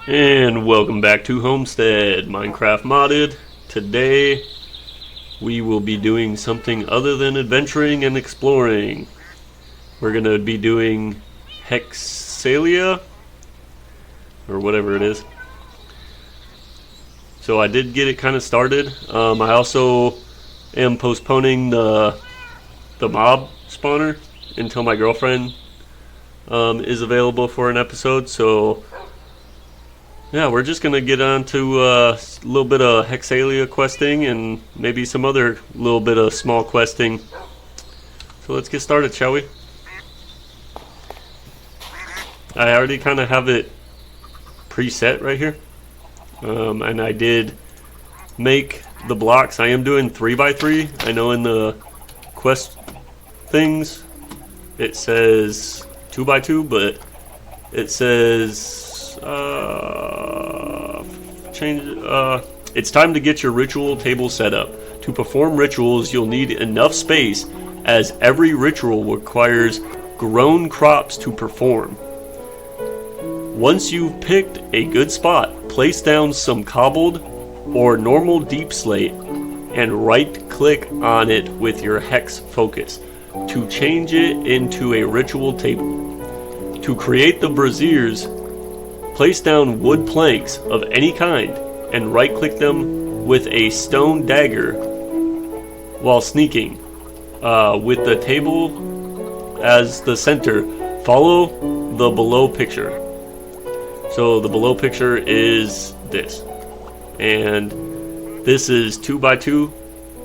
And welcome back to Homestead, Minecraft Modded. Today we will be doing something other than adventuring and exploring. We're going to be doing Hexalia, or whatever it is. So I did get it kind of started. I also am postponing the mob spawner until my girlfriend is available for an episode. So yeah, we're just gonna get on to a little bit of Hexalia questing and maybe some other little bit of small questing. So let's get started, shall we? I already kind of have it preset right here, and I did make the blocks. I am doing 3x3. I know in the quest things it says 2x2, but it says it's time to get your ritual table set up. To perform rituals, you'll need enough space, as every ritual requires grown crops to perform. Once you've picked a good spot, place down some cobbled or normal deep slate and right-click on it with your hex focus to change it into a ritual table. To create the braziers, place down wood planks of any kind and right-click them with a stone dagger while sneaking. With the table as the center, follow the below picture. So the below picture is this. And this is 2x2,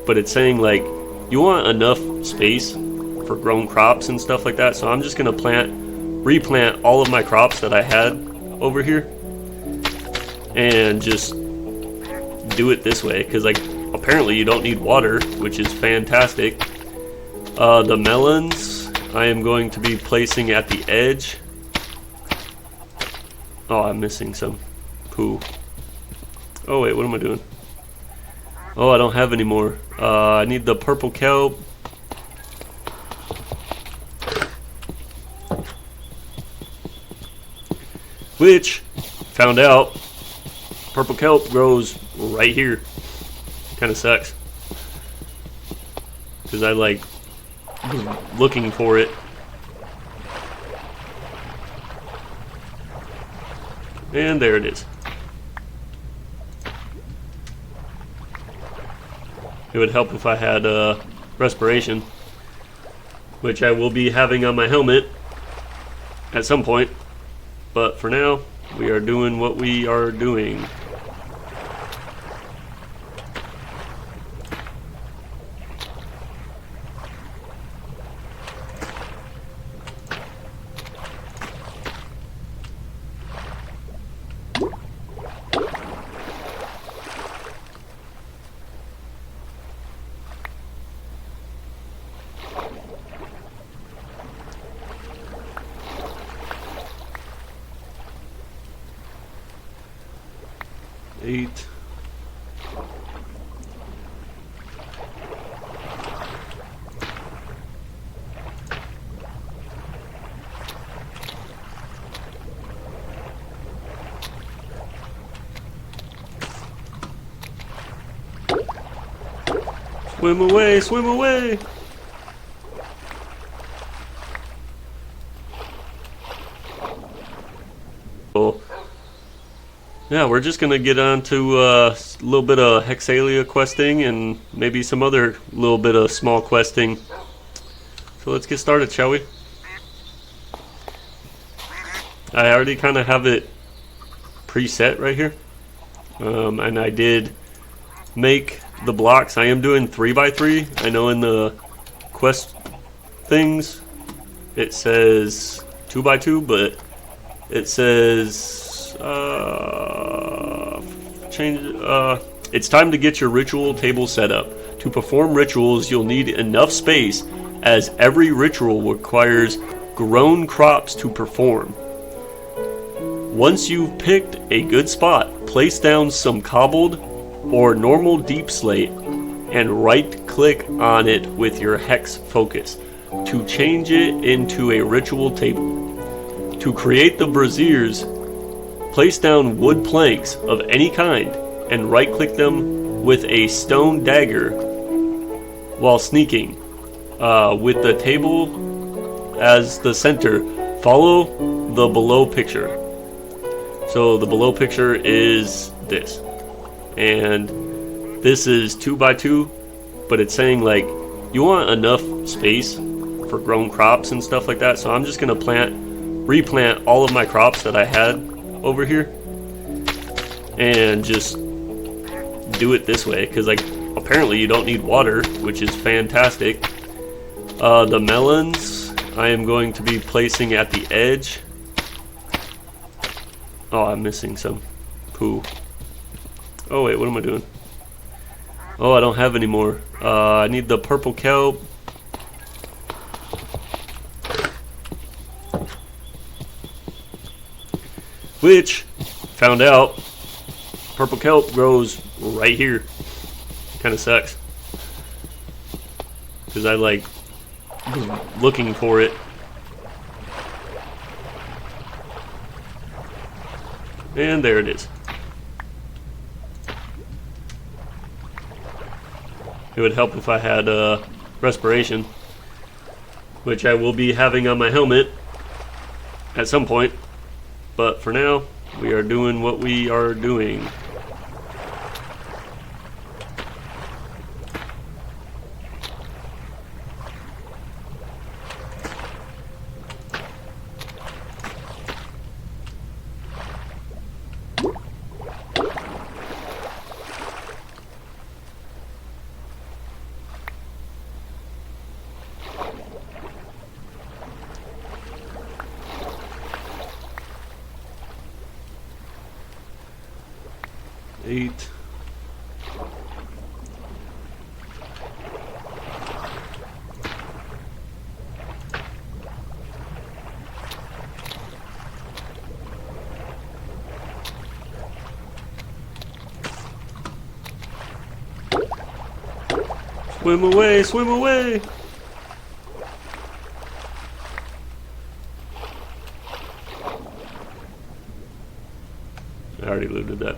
but it's saying like you want enough space for grown crops and stuff like that. So I'm just going to replant all of my crops that I had over here and just do it this way, because like apparently you don't need water, which is fantastic. The melons I am going to be placing at the edge. Oh, I'm missing some poo. Oh wait, what am I doing? Oh, I don't have any more. I need the purple kelp. Which, found out, purple kelp grows right here. Kind of sucks. Because I like looking for it. And there it is. It would help if I had respiration, which I will be having on my helmet at some point. But for now, we are doing what we are doing. Eight. Swim away, swim away. Oh. Yeah, we're just going to get on to a little bit of Hexalia questing and maybe some other little bit of small questing. So let's get started, shall we? I already kind of have it preset right here. And I did make the blocks. I am doing 3x3. I know in the quest things it says 2x2, but it says it's time to get your ritual table set up. To perform rituals, you'll need enough space, as every ritual requires grown crops to perform. Once you've picked a good spot, place down some cobbled or normal deep slate and right-click on it with your hex focus to change it into a ritual table. To create the braziers, Place down wood planks of any kind and right-click them with a stone dagger while sneaking. With the table as the center, follow the below picture. So the below picture is this. And this is 2x2, but it's saying like you want enough space for grown crops and stuff like that. So I'm just gonna replant all of my crops that I had over here and just do it this way, because like apparently you don't need water, which is fantastic. The melons I am going to be placing at the edge. Oh, I'm missing some poo. Oh wait, what am I doing? Oh, I don't have any more. I need the purple kelp. Which, found out, purple kelp grows right here. Kind of sucks. Because I like looking for it. And there it is. It would help if I had respiration, which I will be having on my helmet at some point. But for now, we are doing what we are doing. Eight. Swim away, swim away. I already looted that.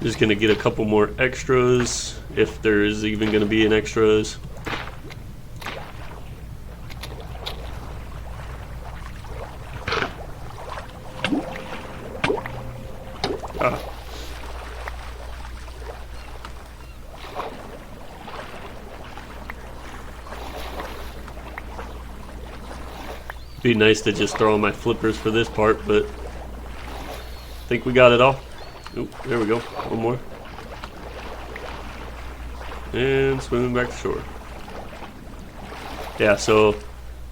Just gonna get a couple more extras, if there's even gonna be an extras. Ah. Be nice to just throw on my flippers for this part, but I think we got it all. Oop, there we go. One more. And swimming back to shore. Yeah, so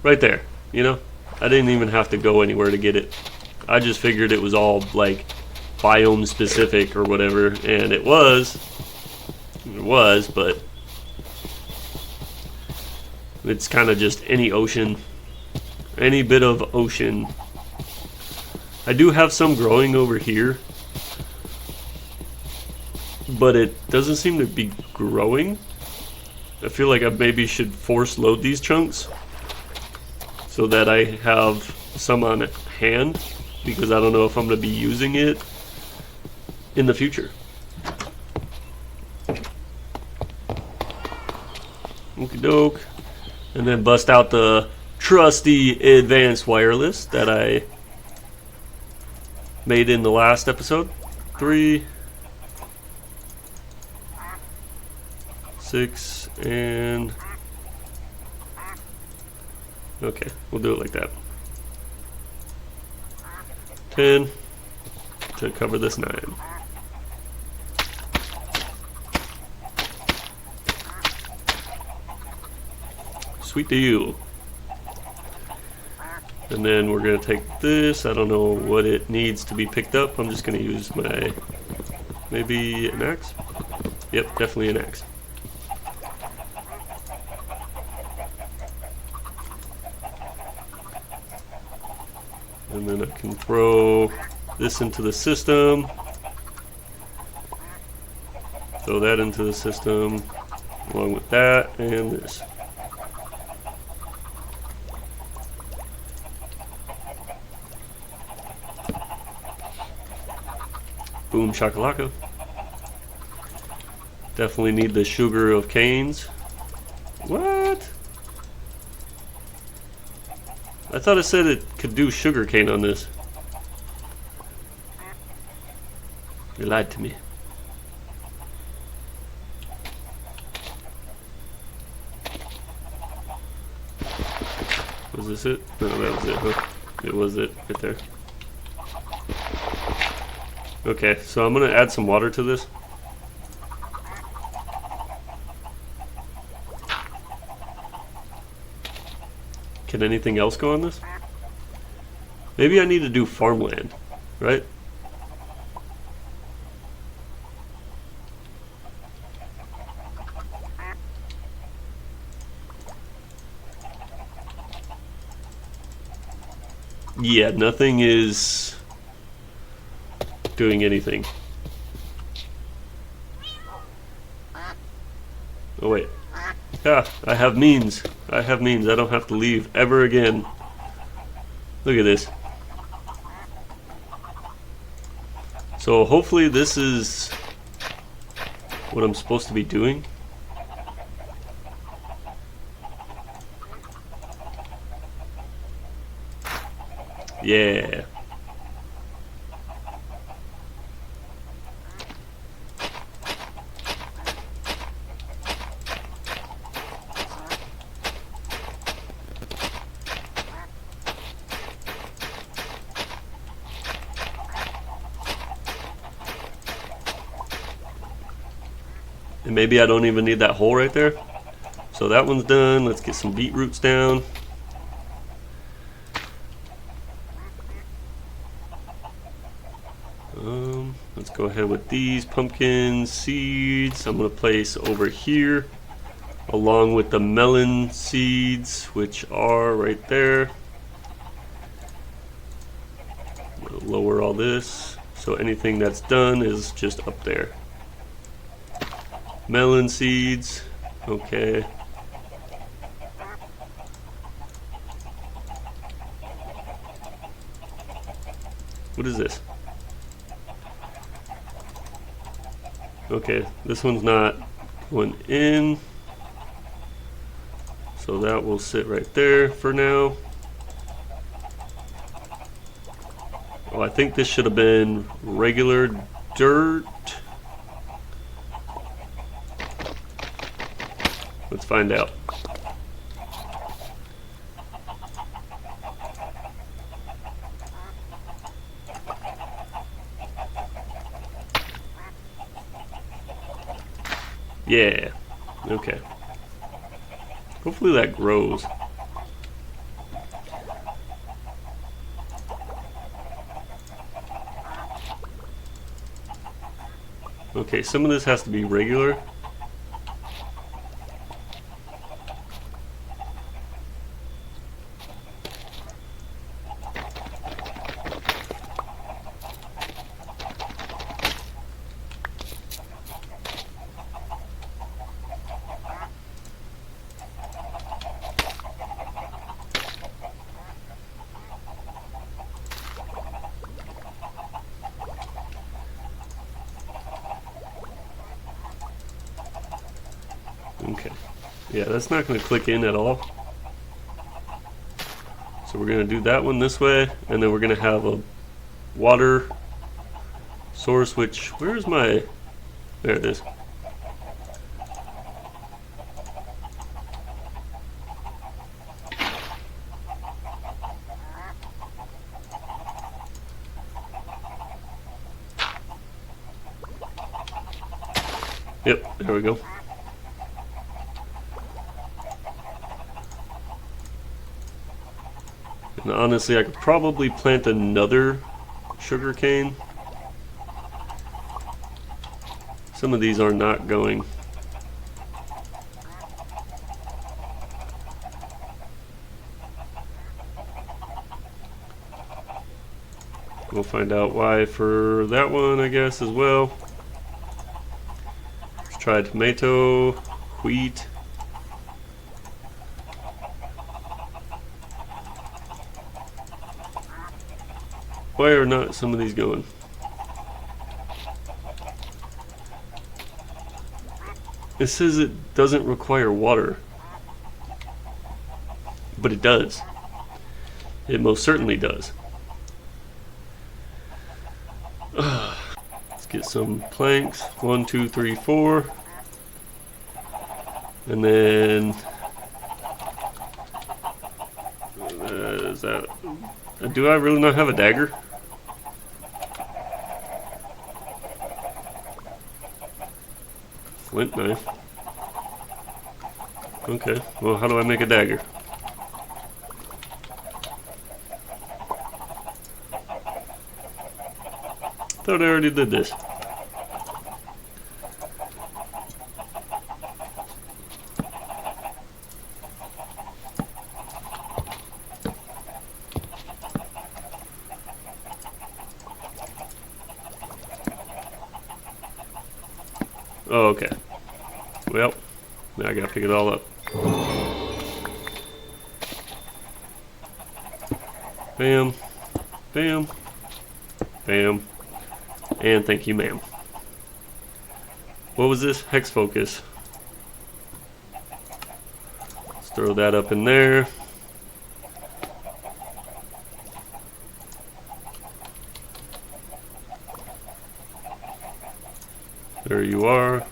right there, you know, I didn't even have to go anywhere to get it. I just figured it was all like biome specific or whatever, and it was, but it's kind of just any ocean, any bit of ocean. I do have some growing over here, but it doesn't seem to be growing. I feel like I maybe should force load these chunks so that I have some on hand, because I don't know if I'm going to be using it in the future. Okie doke. And then bust out the trusty advanced wireless that I made in the last episode. 3, 6, and okay, we'll do it like that. 10 to cover this 9. 。 . 。 . 。 . 。 . . . . . . . . . . . . . . . . . . . . . . . . . . . . . . . . . . . . . . . . . . . . . . . . . . . Sweet to you. And then we're going to take this. I don't know what it needs to be picked up. I'm just going to use my, maybe an axe? Yep, definitely an axe. And then I can throw this into the system. Throw that into the system, along with that and this. Boom shakalaka. Definitely need the sugar of canes. What? I thought it said it could do sugar cane on this. You lied to me. Was this it? No, that was it, huh? It was it right there. Okay, so I'm gonna add some water to this. Can anything else go on this? Maybe I need to do farmland, right? Yeah, nothing is doing anything. Oh wait. Yeah, I have means. I have means. I don't have to leave ever again. Look at this. So hopefully this is what I'm supposed to be doing. Yeah. And maybe I don't even need that hole right there. So that one's done. Let's get some beetroots down. Let's go ahead with these pumpkin seeds. I'm going to place over here along with the melon seeds, which are right there. I'm going to lower all this so anything that's done is just up there. Melon seeds, okay. What is this? Okay, this one's not going in, so that will sit right there for now. Oh, I think this should have been regular dirt. Let's find out. Yeah, okay. Hopefully that grows. Okay, some of this has to be regular. Okay, yeah, that's not going to click in at all. So we're going to do that one this way, and then we're going to have a water source, which, where's my, there it is. Yep, there we go. And honestly, I could probably plant another sugar cane. Some of these are not going. We'll find out why for that one, I guess, as well. Let's try tomato, wheat. Why are not some of these going? It says it doesn't require water, but it does. It most certainly does. Let's get some planks. 1, 2, 3, 4. And then is that? Do I really not have a dagger? Flint knife. Okay, well, how do I make a dagger? Thought I already did this. Oh, okay. Well, now I gotta pick it all up. Bam, bam, bam, and thank you, ma'am. What was this? Hex focus. Let's throw that up in there. There you are.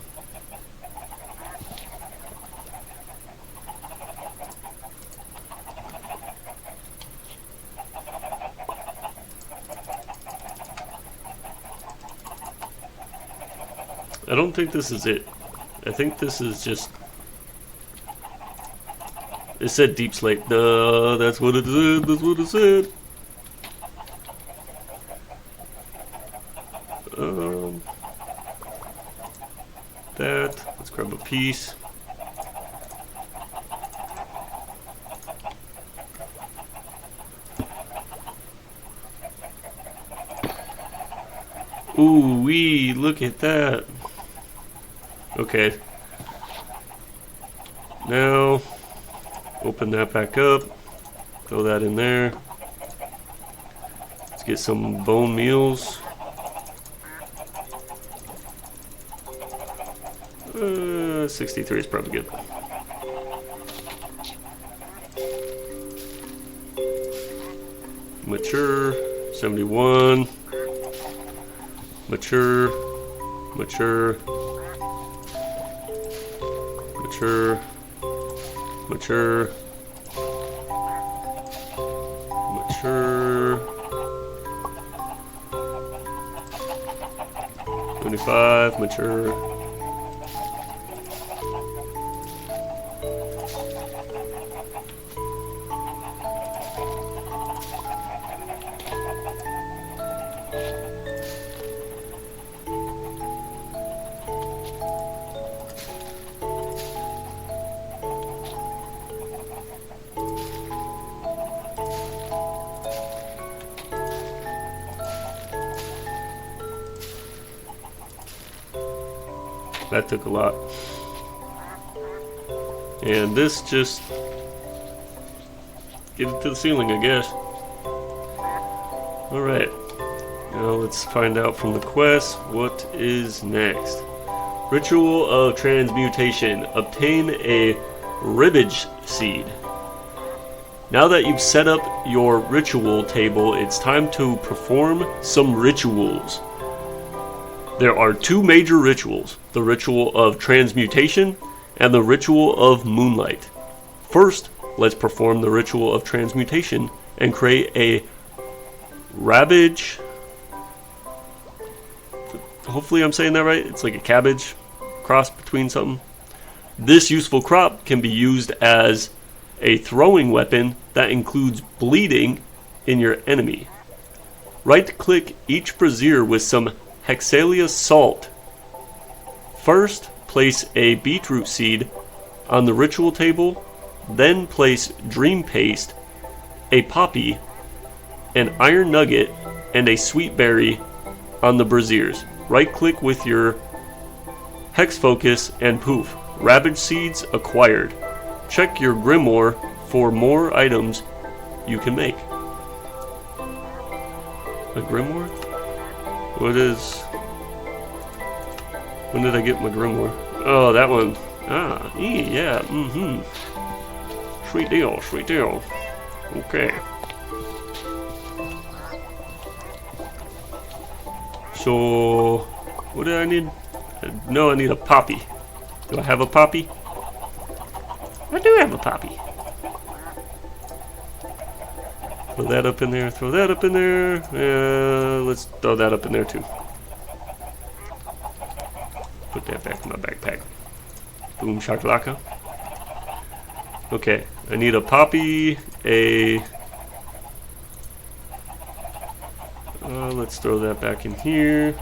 I don't think this is it. I think this is just... It said deep slate. Duh, that's what it said. That's what it said. That. Let's grab a piece. Ooh wee, look at that. Okay. Now, open that back up. Throw that in there. Let's get some bone meals. 63 is probably good. Mature, 71. Mature, mature, mature, mature, mature. 25, mature. That took a lot. And this just get it to the ceiling, I guess. Alright. Now let's find out from the quest what is next. Ritual of Transmutation. Obtain a ribbage seed. Now that you've set up your ritual table, it's time to perform some rituals. There are two major rituals, the ritual of transmutation and the ritual of moonlight. First, let's perform the ritual of transmutation and create a ravage. Hopefully I'm saying that right. It's like a cabbage cross between something. This useful crop can be used as a throwing weapon that includes bleeding in your enemy. Right-click each brazier with some Hexalia salt. First, place a beetroot seed on the ritual table, then place dream paste, a poppy, an iron nugget, and a sweet berry on the braziers. Right-click with your hex focus and poof, ravage seeds acquired. Check your grimoire for more items you can make. A grimoire? What is... When did I get my grimoire? Oh, that one. Ah, yeah, Sweet deal, sweet deal. Okay. So, what do I need? No, I need a poppy. Do I have a poppy? I do have a poppy. Throw that up in there, throw that up in there. Let's throw that up in there too. Put that back in my backpack. Boom shakalaka. Okay, I need a poppy, let's throw that back in here.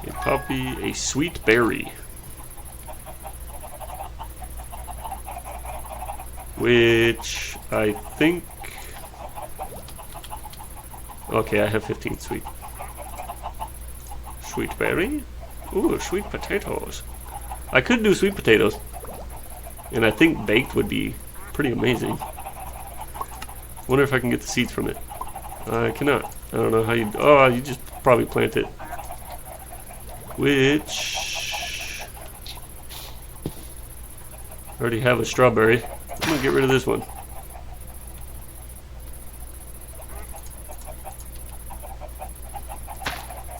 A poppy, a sweet berry. Which I think... Okay, I have 15 sweet. Sweet berry? Ooh, sweet potatoes. I could do sweet potatoes. And I think baked would be pretty amazing. Wonder if I can get the seeds from it. I cannot. I don't know how you... Oh, you just probably plant it. Which... I already have a strawberry. I'm gonna get rid of this one.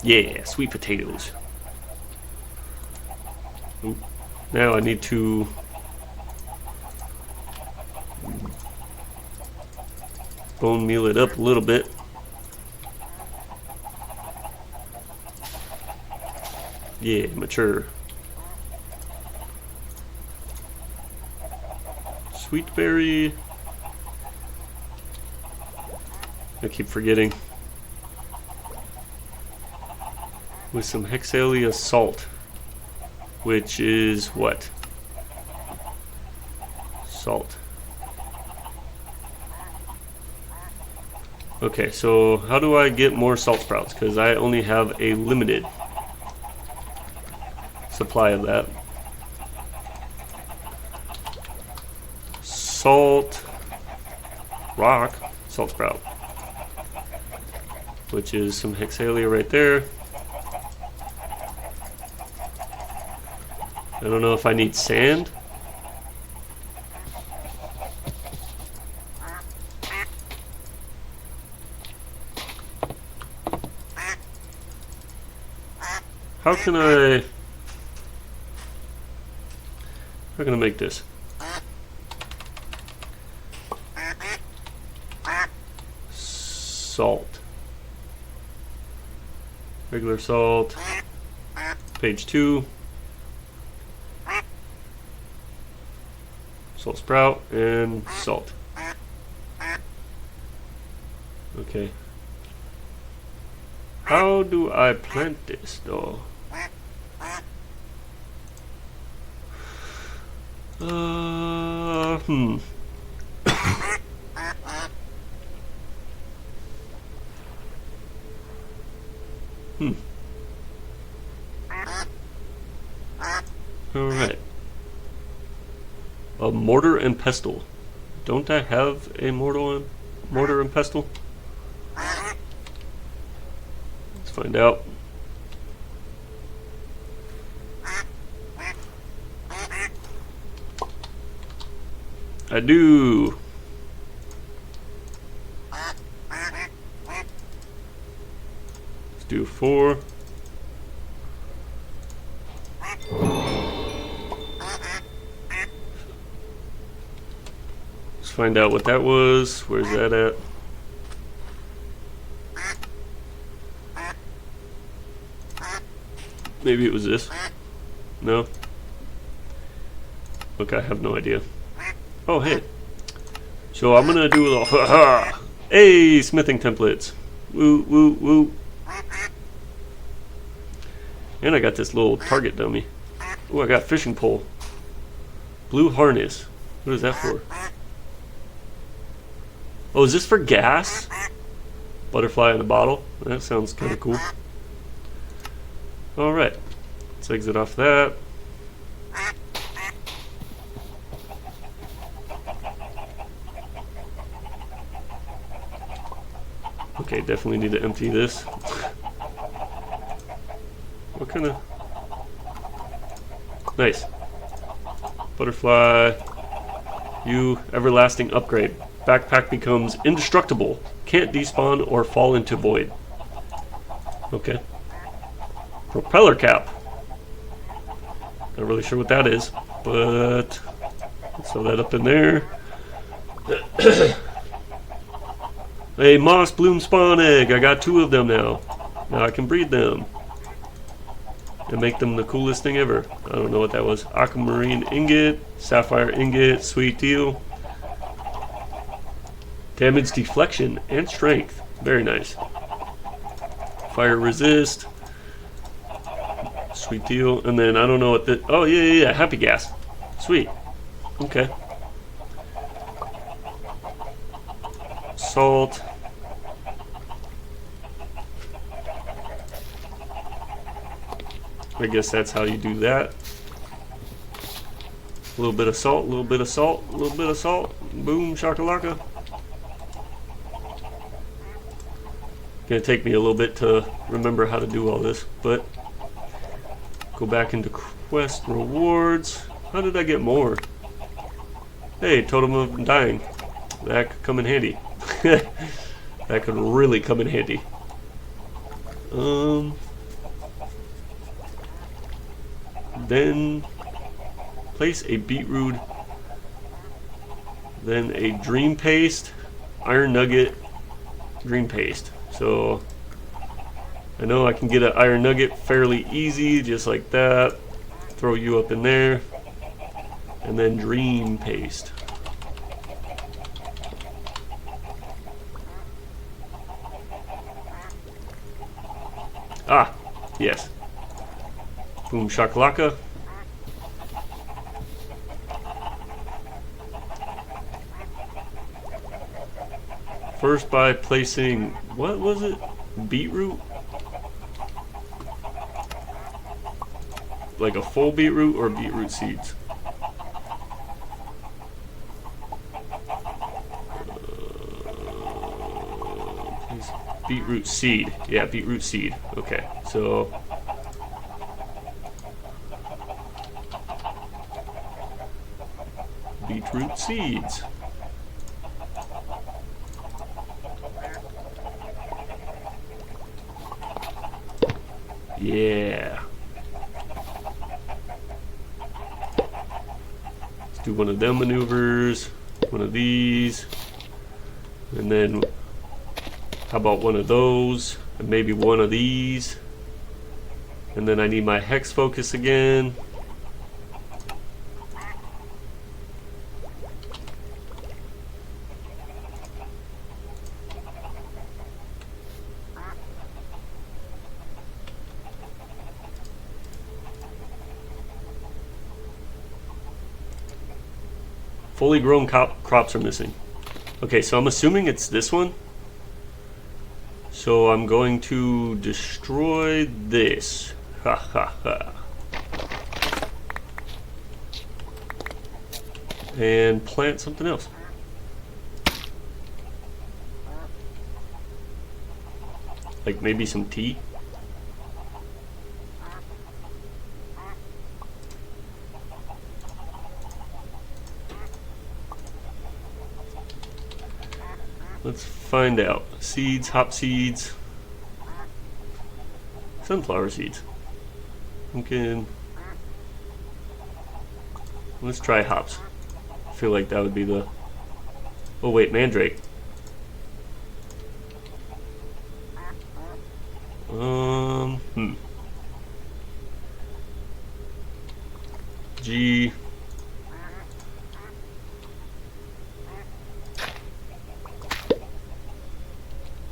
Yeah, sweet potatoes. Ooh. Now I need to bone meal it up a little bit. Yeah, mature. Sweet berry. I keep forgetting. With some Hexalia salt, which is what? Salt. Okay, so how do I get more salt sprouts? Because I only have a limited supply of that. Salt rock, salt sprout, which is some Hexalia right there. I don't know if I need sand. How can I make this? Salt. Regular salt. Page 2. Salt sprout and salt. Okay. How do I plant this though? Hmm. Alright. A mortar and pestle. Don't I have a mortar and pestle? Let's find out. I do. Let's do 4. Let's find out what that was. Where's that at? Maybe it was this. No? Okay, I have no idea. Oh, hey. So I'm gonna do a little hey, smithing templates. Woo, woo, woo. And I got this little target dummy. Oh, I got fishing pole. Blue harness. What is that for? Oh, is this for gas? Butterfly in a bottle. That sounds kind of cool. Alright. Let's exit off that. Okay, definitely need to empty this. What kind of... Nice. Butterfly. You, everlasting upgrade. Backpack becomes indestructible. Can't despawn or fall into void. Okay. Propeller cap. Not really sure what that is, but let's throw that up in there. A moss bloom spawn egg. I got 2 of them now. Now I can breed them and make them the coolest thing ever. I don't know what that was. Aquamarine ingot, sapphire ingot, sweet deal. Damage deflection and strength. Very nice. Fire resist. Sweet deal. And then I don't know what the... Oh, yeah. Happy gas. Sweet. Okay. Salt. I guess that's how you do that. A little bit of salt, a little bit of salt, a little bit of salt. Boom, shakalaka. Gonna take me a little bit to remember how to do all this, but go back into quest rewards. How did I get more? Hey, totem of dying. That could come in handy. That could really come in handy. Then place a beetroot, then a dream paste, iron nugget, dream paste. So I know I can get an iron nugget fairly easy, just like that. Throw you up in there, and then dream paste. Ah, yes. Boom shakalaka. First by placing, what was it? Beetroot? Like a full beetroot or beetroot seeds? Beetroot seed. Yeah, beetroot seed. Okay, so beetroot seeds. Yeah. Let's do one of them maneuvers, one of these, and then how about one of those, and maybe one of these, and then I need my hex focus again. Fully grown crops are missing. Okay, so I'm assuming it's this one. So I'm going to destroy this. Ha ha ha. And plant something else. Like maybe some tea. Let's find out. Seeds, hop seeds, sunflower seeds. Okay. Let's try hops. I feel like that would be the... Oh wait, mandrake.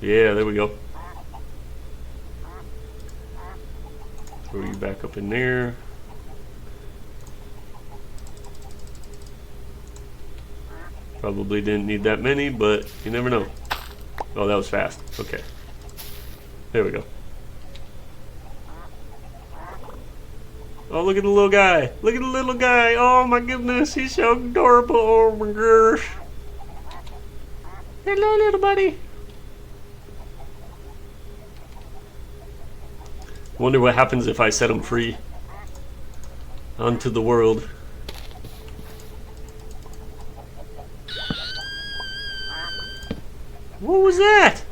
Yeah, there we go. Throw you back up in there. Probably didn't need that many, but you never know. Oh, that was fast. Okay. There we go. Oh, look at the little guy. Look at the little guy. Oh my goodness, he's so adorable. Oh my gosh. Hello, little buddy. Wonder what happens if I set him free onto the world. What was that?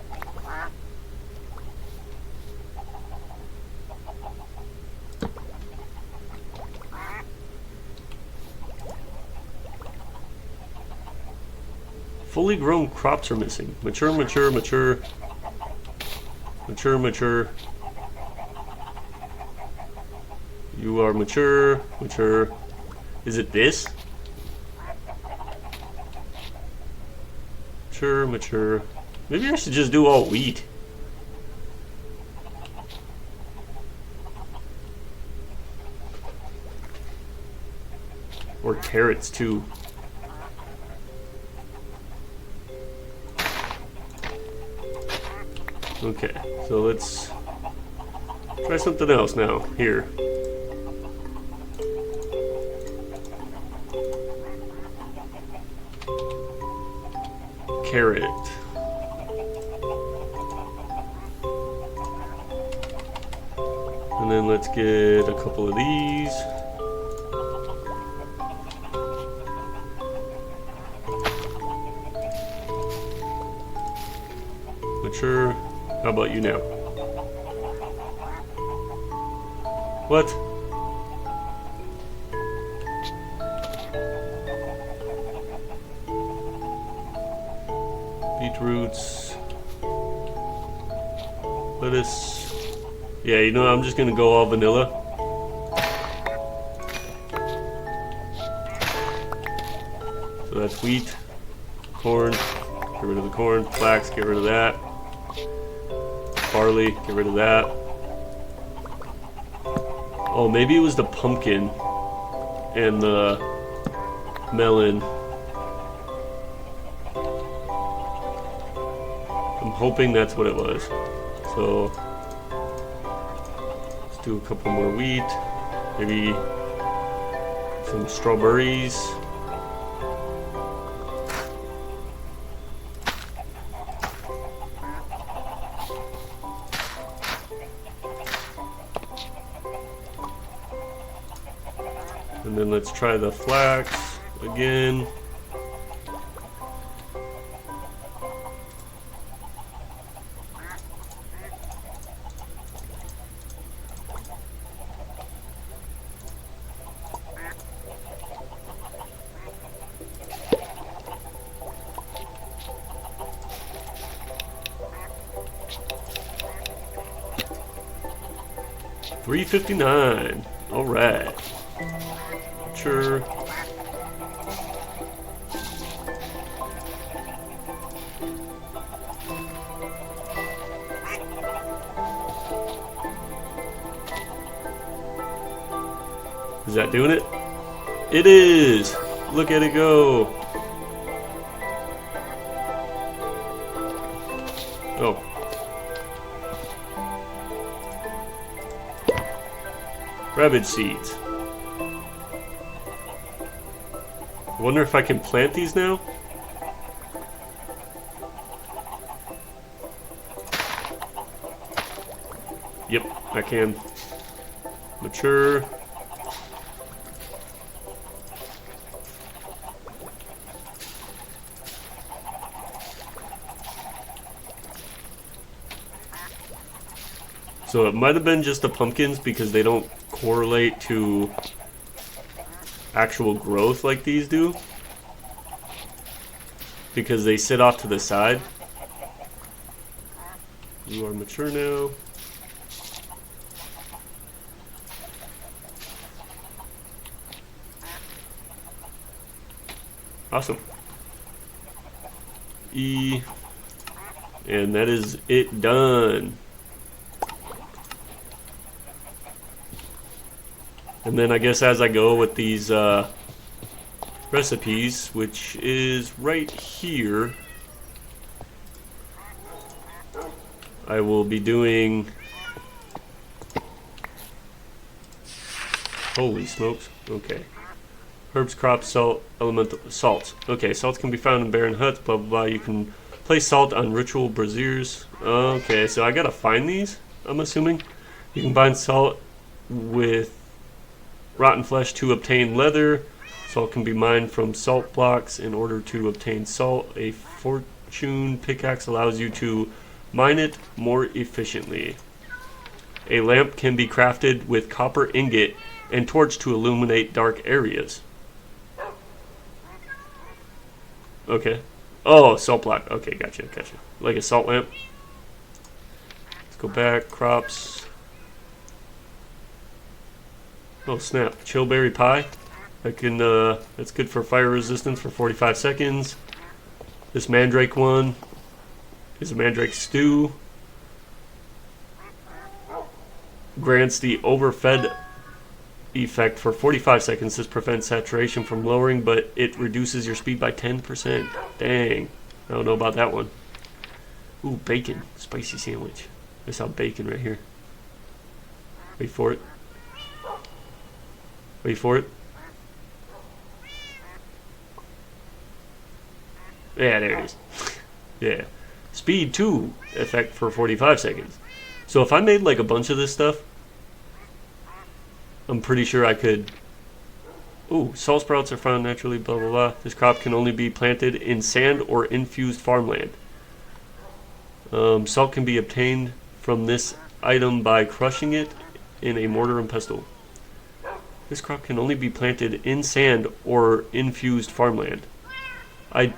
Fully grown crops are missing. Mature, mature, mature. Mature, mature. You are mature, mature. Is it this? Mature, mature. Maybe I should just do all wheat. Or carrots too. Okay, so let's try something else now. Here. Carrot. And then let's get a couple of these. Mature. How about you now? What? Beetroots. Lettuce. Yeah, you know, I'm just gonna go all vanilla. So that's wheat, corn, get rid of the corn, flax, get rid of that. Barley, get rid of that. Oh, maybe it was the pumpkin and the melon. I'm hoping that's what it was. So let's do a couple more wheat, maybe some strawberries. And then let's try the flax again. $3.59. All right. Sure. Is that doing it? It is! Look at it go! Oh. Rabbit seeds. I wonder if I can plant these now? Yep, I can. Mature. So it might have been just the pumpkins because they don't correlate to actual growth like these do, because they sit off to the side. You are mature now. Awesome. E And that is it done. And then I guess as I go with these recipes, which is right here, I will be doing... Holy smokes. Okay. Herbs, crops, salt, elemental salts. Okay, salts can be found in barren huts, blah blah blah. You can place salt on ritual braziers. Okay, so I gotta find these, I'm assuming. You can bind salt with rotten flesh to obtain leather. Salt can be mined from salt blocks in order to obtain salt. A fortune pickaxe allows you to mine it more efficiently. A lamp can be crafted with copper ingot and torch to illuminate dark areas. Okay. Oh, salt block. Okay, gotcha. Like a salt lamp. Let's go back. Crops. Oh, snap. Chillberry pie. That's good for fire resistance for 45 seconds. This mandrake one is a mandrake stew. Grants the overfed effect for 45 seconds. This prevents saturation from lowering, but it reduces your speed by 10%. Dang. I don't know about that one. Ooh, bacon. Spicy sandwich. I saw bacon right here. Wait for it. Wait for it. Yeah, there it is. Yeah. Speed 2 effect for 45 seconds. So if I made like a bunch of this stuff, I'm pretty sure I could... Ooh, salt sprouts are found naturally, blah, blah, blah. This crop can only be planted in sand or infused farmland. Salt can be obtained from this item by crushing it in a mortar and pestle. This crop can only be planted in sand or infused farmland. I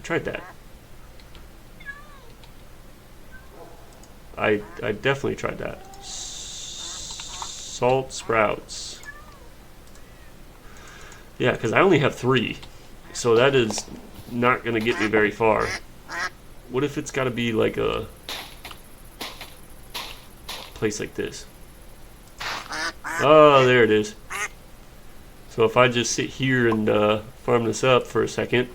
tried that. I definitely tried that. Salt sprouts. Yeah, because I only have 3. So that is not going to get me very far. What if it's got to be like a place like this? Oh, there it is. So if I just sit here and farm this up for a second.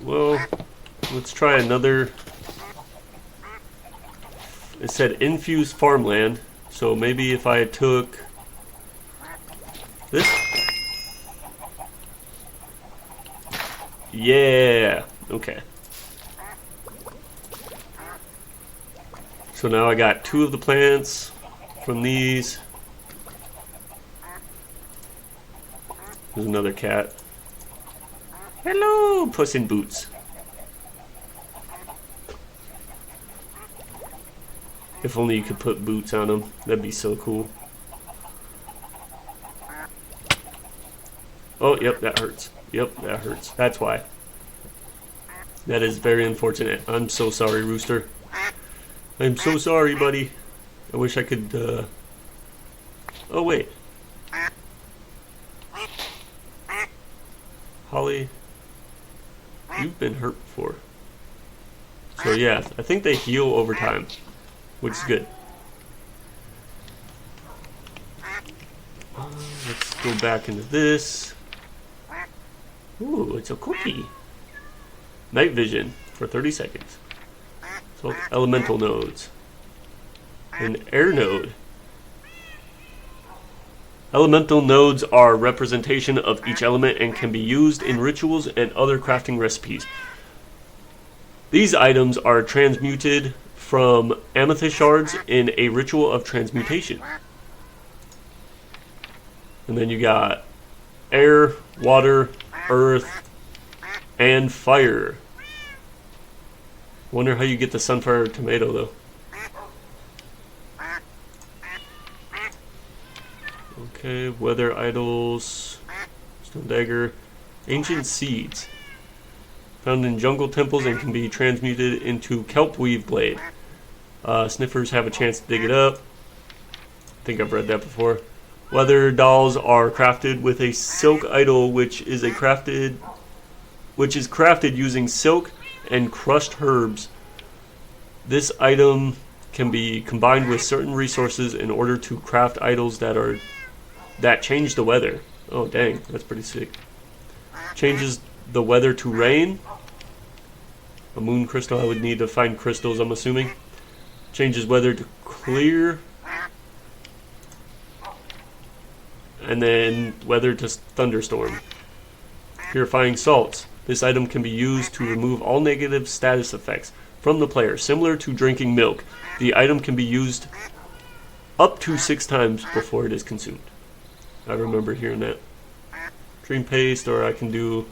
Well, let's try another. It said infused farmland, so maybe if I took this. Yeah, okay. So now I got 2 of the plants from these. There's another cat. Hello, Puss in Boots. If only you could put boots on them. That'd be so cool. Oh, yep, that hurts. Yep, that hurts. That's why. That is very unfortunate. I'm so sorry, Rooster. I'm so sorry, buddy. I wish I could, Oh, wait. Holly, you've been hurt before. So, yeah, I think they heal over time, which is good. Let's go back into this. Ooh, it's a cookie. Night vision for 30 seconds. So elemental nodes. An air node. Elemental nodes are representation of each element and can be used in rituals and other crafting recipes. These items are transmuted from amethyst shards in a ritual of transmutation. And then you got air, water, earth, and fire. Wonder how you get the sunfire tomato though. Okay, weather idols, stone dagger, ancient seeds. Found in jungle temples and can be transmuted into kelp weave blade. Sniffers have a chance to dig it up. I think I've read that before. Leather dolls are crafted with a silk idol, which is crafted using silk and crushed herbs. This item can be combined with certain resources in order to craft idols that change the weather. Oh dang, that's pretty sick. Changes the weather to rain. A moon crystal, I would need to find crystals, I'm assuming. Changes weather to clear. And then weather to thunderstorm. Purifying salts. This item can be used to remove all negative status effects from the player, similar to drinking milk. The item can be used up to 6 times before it is consumed. I remember hearing that. Dream paste, or I can do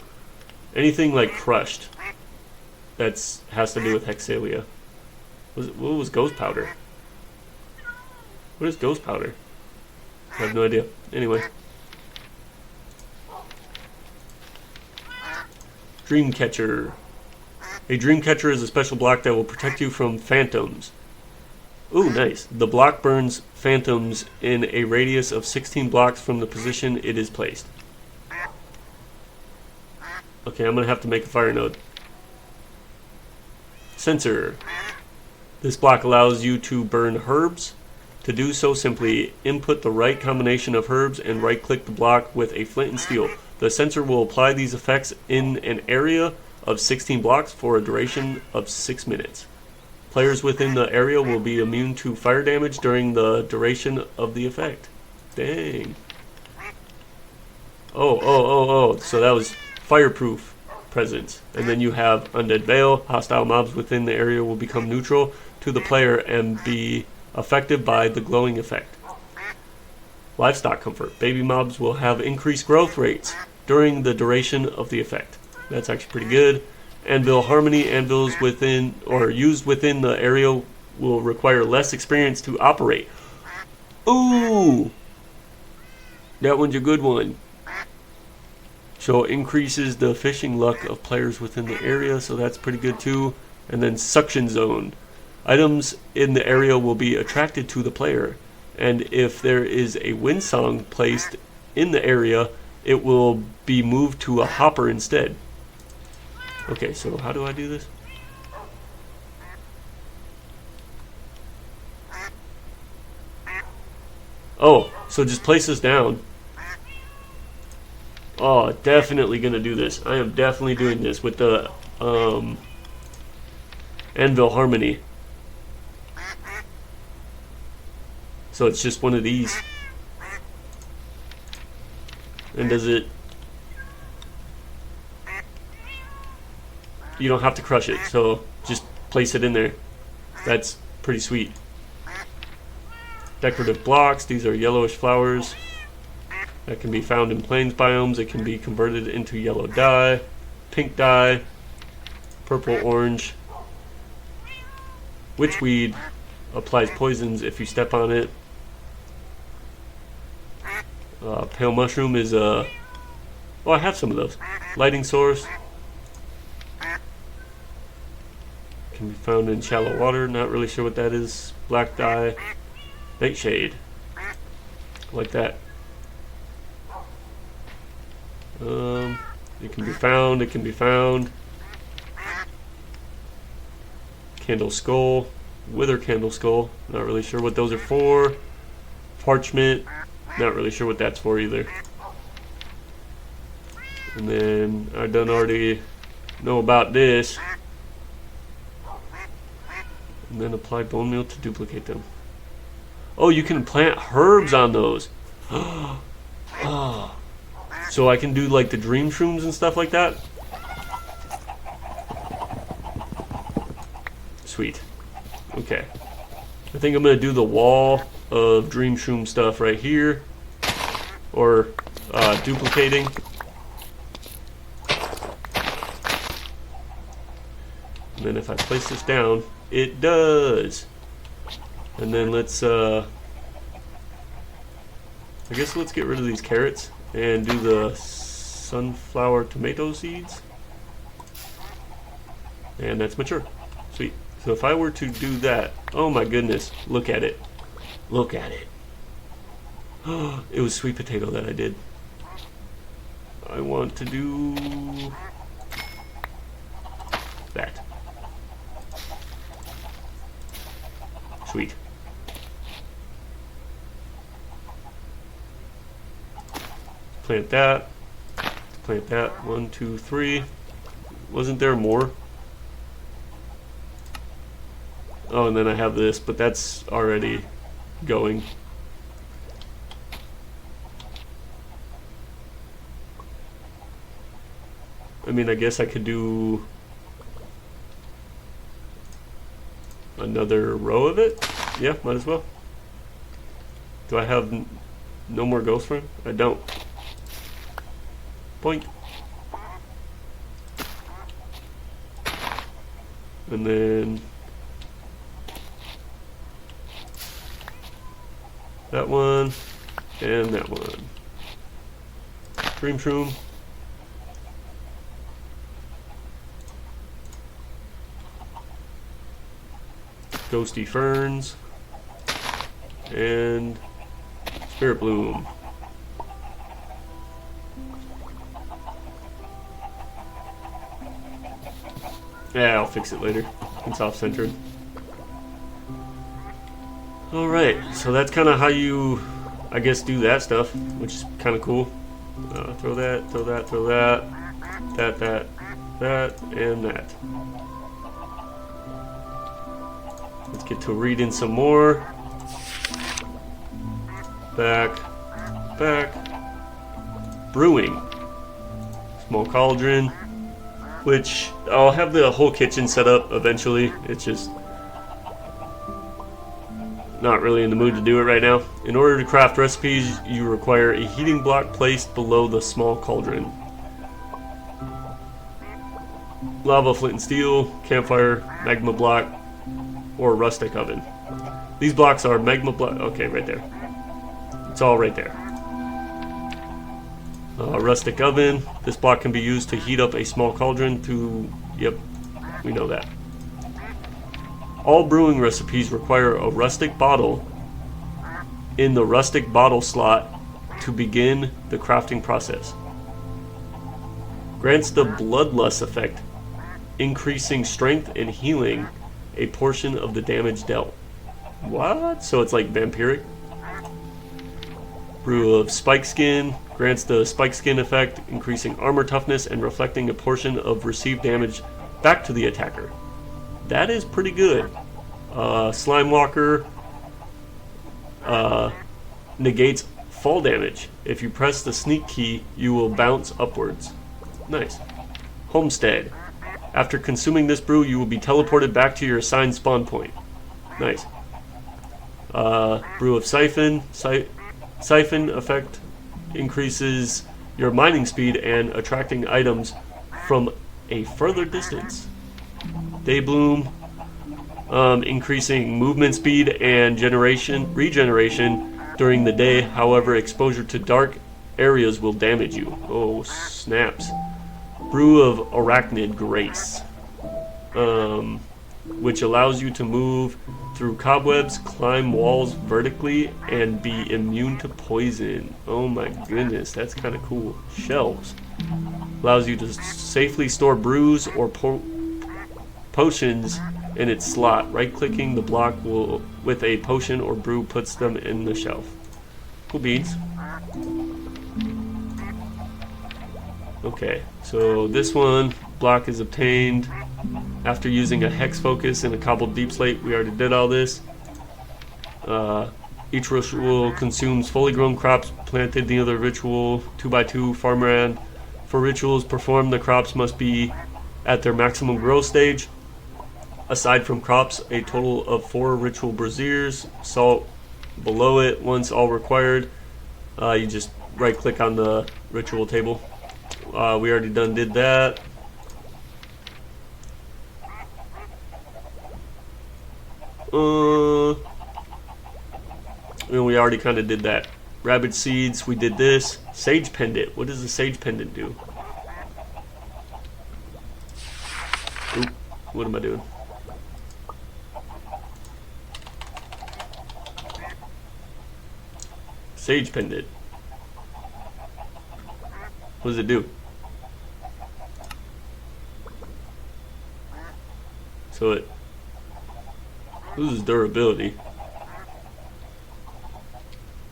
anything like crushed. That has to do with Hexalia. What was ghost powder? What is ghost powder? I have no idea. Anyway. Dreamcatcher. A Dreamcatcher is a special block that will protect you from phantoms. Ooh, nice. The block burns phantoms in a radius of 16 blocks from the position it is placed. Okay, I'm going to have to make a fire node. Sensor. This block allows you to burn herbs. To do so, simply input the right combination of herbs and right-click the block with a flint and steel. The sensor will apply these effects in an area of 16 blocks for a duration of 6 minutes. Players within the area will be immune to fire damage during the duration of the effect. Dang. Oh. So that was fireproof presence. And then you have Undead Veil. Hostile mobs within the area will become neutral to the player and be affected by the glowing effect. Livestock comfort. Baby mobs will have increased growth rates during the duration of the effect. That's actually pretty good. Anvil harmony. Anvils within or used within the area will require less experience to operate. Ooh! That one's a good one. So it increases the fishing luck of players within the area, so that's pretty good too. And then suction zone. Items in the area will be attracted to the player, and if there is a wind song placed in the area, it will be moved to a hopper instead. Okay, so how do I do this? Oh, so just place this down. Oh, definitely gonna do this. I am definitely doing this with the Anvil harmony. So it's just one of these. And does it... You don't have to crush it, so just place it in there. That's pretty sweet. Decorative blocks. These are yellowish flowers that can be found in plains biomes. It can be converted into yellow dye, pink dye, purple, orange. Witchweed applies poisons if you step on it. Pale mushroom is a... Oh, I have some of those. Lighting source. Can be found in shallow water. Not really sure what that is. Black dye. Nightshade. Like that. It can be found. It can be found. Candle skull. Wither candle skull. Not really sure what those are for. Parchment. Not really sure what that's for either. And then I done already know about this. And then apply bone meal to duplicate them. Oh, you can plant herbs on those. Oh. So I can do like the dream shrooms and stuff like that. Sweet. Okay. I think I'm going to do the wall of dream shroom stuff right here. Or duplicating. And then if I place this down, it does. And then let's, I guess let's get rid of these carrots and do the sunflower tomato seeds. And that's mature. Sweet. So if I were to do that, oh my goodness, look at it. Look at it. It was sweet potato that I did. I want to do that. Sweet. Plant that. Plant that. 1, 2, 3. Wasn't there more? Oh, and then I have this, but that's already going. I mean, I guess I could do another row of it. Yeah, might as well. Do I have no more ghost frame? I don't. Boink. And then that one and that one. Dream Shroom. Ghosty Ferns and Spirit Bloom. Yeah, I'll fix it later. It's off-centered. Alright, so that's kind of how you, I guess, do that stuff, which is kind of cool. Throw that, throw that, throw that, that, and that. Let's get to reading some more. Back, back. Brewing. Small cauldron, which I'll have the whole kitchen set up eventually. It's just not really in the mood to do it right now. In order to craft recipes, you require a heating block placed below the small cauldron. Lava, flint and steel, campfire, magma block, or rustic oven. These blocks are magma block. Okay, right there. It's all right there. Rustic oven. This block can be used to heat up a small cauldron to... Yep, we know that. All brewing recipes require a rustic bottle in the rustic bottle slot to begin the crafting process. Grants the bloodlust effect, increasing strength and healing a portion of the damage dealt. What? So it's like vampiric? Brew of spike skin grants the spike skin effect, increasing armor toughness and reflecting a portion of received damage back to the attacker. That is pretty good. Slime Walker negates fall damage. If you press the sneak key, you will bounce upwards. Nice. Homestead. After consuming this brew, you will be teleported back to your assigned spawn point. Nice. Brew of Siphon. Siphon effect increases your mining speed and attracting items from a further distance. Daybloom, increasing movement speed and regeneration during the day. However, exposure to dark areas will damage you. Oh, snaps. Brew of Arachnid Grace, which allows you to move through cobwebs, climb walls vertically, and be immune to poison. Oh my goodness, that's kind of cool. Shelves. Allows you to safely store brews or potions in its slot. Right-clicking the block with a potion or brew puts them in the shelf. Cool beans. Okay, so this one, block is obtained after using a hex focus and a cobbled deep slate. We already did all this. Each ritual consumes fully grown crops planted near the ritual 2x2 farmland. For rituals performed, the crops must be at their maximum growth stage. Aside from crops, a total of 4 ritual braziers. Salt below it. Once all required, you just right click on the ritual table. We already did that. And we already kind of did that. Rabbit seeds, we did this. Sage pendant. What does the sage pendant do? Oop, what am I doing? Sage pendant. What does it do? So it loses durability.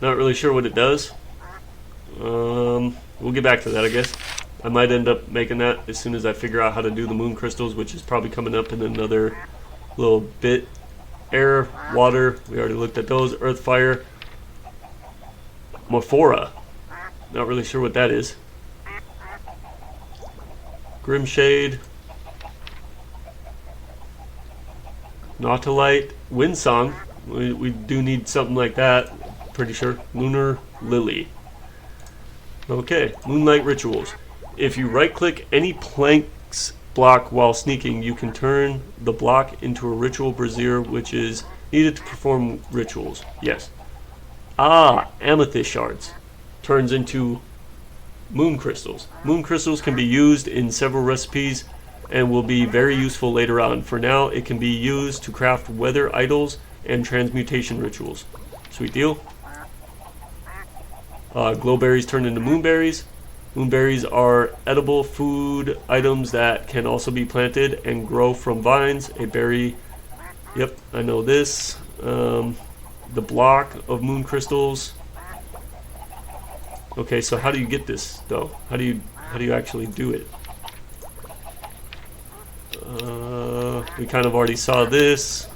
Not really sure what it does. We'll get back to that, I guess. I might end up making that as soon as I figure out how to do the moon crystals, which is probably coming up in another little bit. Air, water, we already looked at those. Earth, fire. Morphora. Not really sure what that is. Grimshade. Nautilit. Windsong. We do need something like that. Pretty sure. Lunar Lily. Okay, Moonlight Rituals. If you right-click any plank's block while sneaking, you can turn the block into a ritual brazier, which is needed to perform rituals. Yes. Amethyst shards. Turns into moon crystals. Moon crystals can be used in several recipes and will be very useful later on. For now, it can be used to craft weather idols and transmutation rituals. Sweet deal. Glowberries turn into moonberries. Moonberries are edible food items that can also be planted and grow from vines. A berry, yep, I know this. The block of moon crystals. Okay, so how do you get this though? How do you actually do it? We kind of already saw this.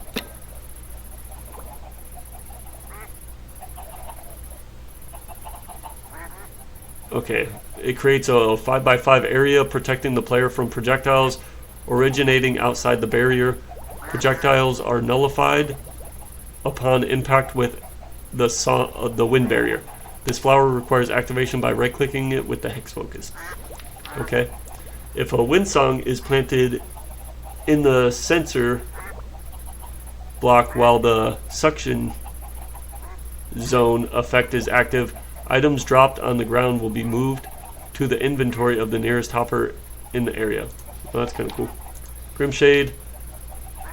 Okay, it creates a 5x5 area protecting the player from projectiles originating outside the barrier. Projectiles are nullified upon impact with the wind barrier. This flower requires activation by right-clicking it with the hex focus. Okay, if a windsong is planted in the sensor block while the suction zone effect is active, items dropped on the ground will be moved to the inventory of the nearest hopper in the area. Well, that's kind of cool. Grimshade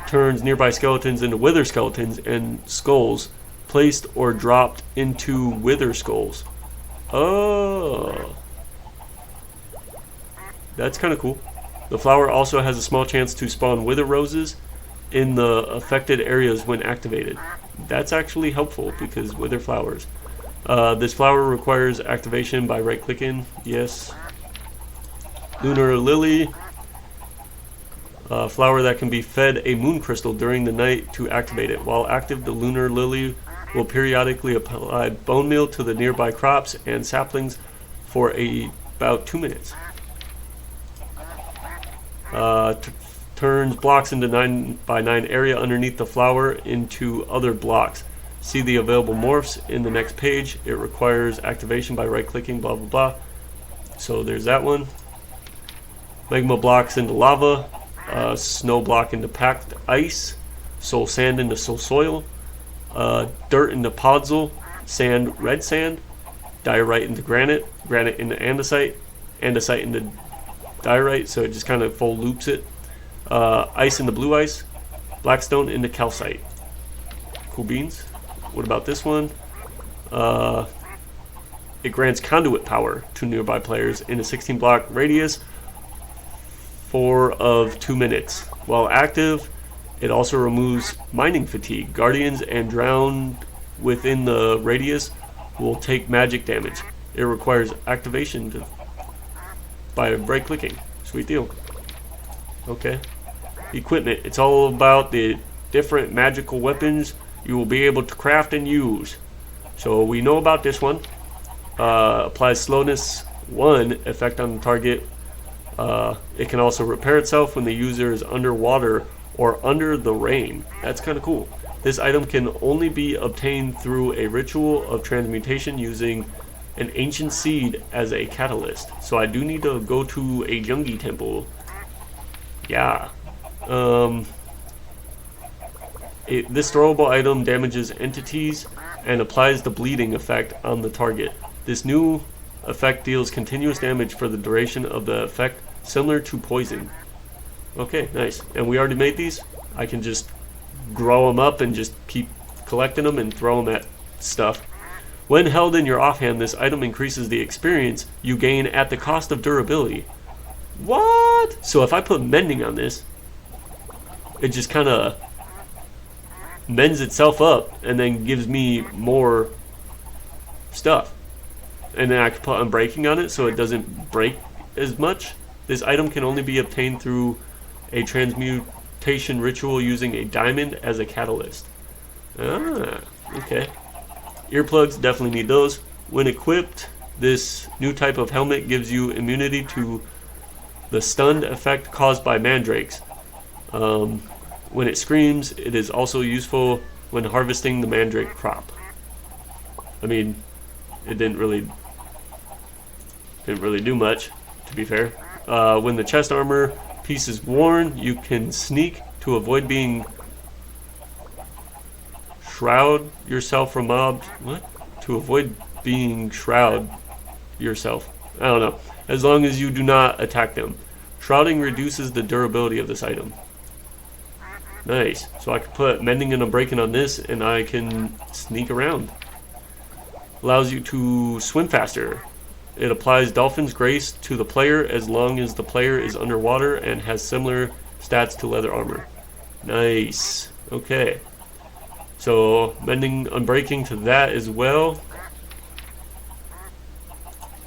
turns nearby skeletons into wither skeletons and skulls placed or dropped into wither skulls. Oh, that's kind of cool. The flower also has a small chance to spawn wither roses in the affected areas when activated. That's actually helpful because wither flowers. This flower requires activation by right-clicking. Yes. Lunar Lily. Flower that can be fed a moon crystal during the night to activate it. While active, the Lunar Lily will periodically apply bone meal to the nearby crops and saplings for about 2 minutes. Turns blocks into 9x9 area underneath the flower into other blocks. See the available morphs in the next page. It requires activation by right-clicking, blah, blah, blah. So there's that one. Magma blocks into lava. Snow block into packed ice. Soul sand into soul soil. Dirt into podzol. Sand, red sand. Diorite into granite. Granite into andesite. Andesite into diorite, so it just kind of full loops it. Ice into blue ice. Blackstone into calcite. Cool beans. What about this one? It grants conduit power to nearby players in a 16 block radius for 2 minutes. While active, it also removes mining fatigue. Guardians and drowned within the radius will take magic damage. It requires activation by right clicking. Sweet deal. Okay. Equipment. It's all about the different magical weapons you will be able to craft and use. So we know about this one. Applies slowness 1 effect on the target. It can also repair itself when the user is underwater or under the rain. That's kind of cool. This item can only be obtained through a ritual of transmutation using an ancient seed as a catalyst. So I do need to go to a Jungi temple. Yeah. This throwable item damages entities and applies the bleeding effect on the target. This new effect deals continuous damage for the duration of the effect, similar to poison. Okay, nice. And we already made these. I can just grow them up and just keep collecting them and throw them at stuff. When held in your offhand, this item increases the experience you gain at the cost of durability. What? So if I put mending on this, it just kind of mends itself up and then gives me more stuff. And then I can put unbreaking on it so it doesn't break as much. This item can only be obtained through a transmutation ritual using a diamond as a catalyst. Ah, okay. Earplugs, definitely need those. When equipped, this new type of helmet gives you immunity to the stunned effect caused by mandrakes. When it screams, it is also useful when harvesting the mandrake crop. I mean, it didn't really do much, to be fair. When the chest armor piece is worn, you can sneak to avoid being shroud yourself from mobs. What? To avoid being shroud yourself. I don't know. As long as you do not attack them. Shrouding reduces the durability of this item. Nice. So I can put mending and unbreaking on this and I can sneak around. Allows you to swim faster. It applies Dolphin's Grace to the player as long as the player is underwater and has similar stats to leather armor. Nice. Okay. So, mending, unbreaking to that as well.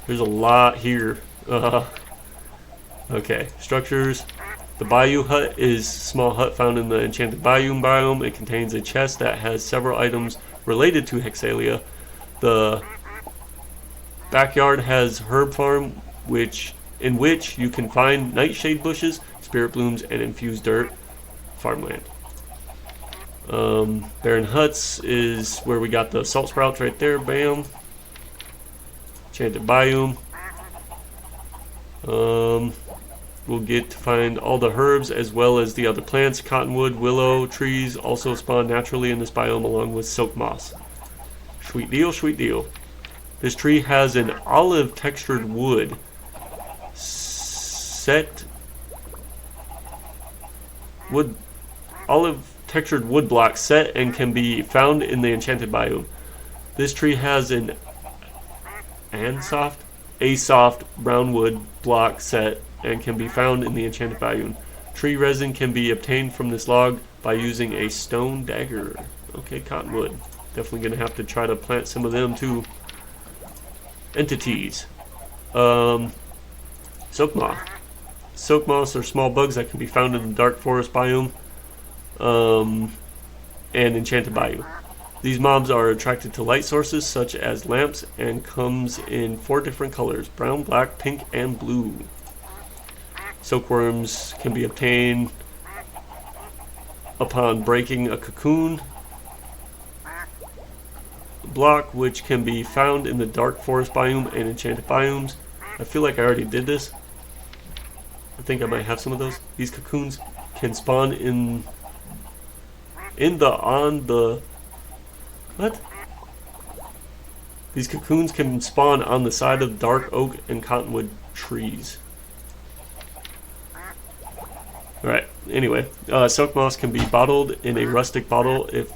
There's a lot here. Okay, structures. The Bayou Hut is a small hut found in the Enchanted Bayou biome. It contains a chest that has several items related to Hexalia. The backyard has herb farm, in which you can find nightshade bushes, spirit blooms, and infused dirt farmland. Barren Huts is where we got the salt sprouts right there. Bam. Enchanted Biome. We'll get to find all the herbs as well as the other plants. Cottonwood, willow trees also spawn naturally in this biome along with silk moss. Sweet deal, sweet deal. This tree has an olive textured wood olive textured wood block set and can be found in the Enchanted Biome. This tree has an soft brown wood block set and can be found in the Enchanted Biome. Tree resin can be obtained from this log by using a stone dagger. Okay, cottonwood. Definitely gonna have to try to plant some of them too. Entities. Silk moth. Silk moths are small bugs that can be found in the dark forest biome. And Enchanted Bayou. These mobs are attracted to light sources such as lamps and comes in 4 different colors: brown, black, pink, and blue. Silkworms can be obtained upon breaking a cocoon block, which can be found in the dark forest biome and Enchanted biomes. I feel like I already did this. I think I might have some of those. These cocoons can spawn what? These cocoons can spawn on the side of dark oak and cottonwood trees. Alright, anyway. Silk moss can be bottled in a rustic bottle. If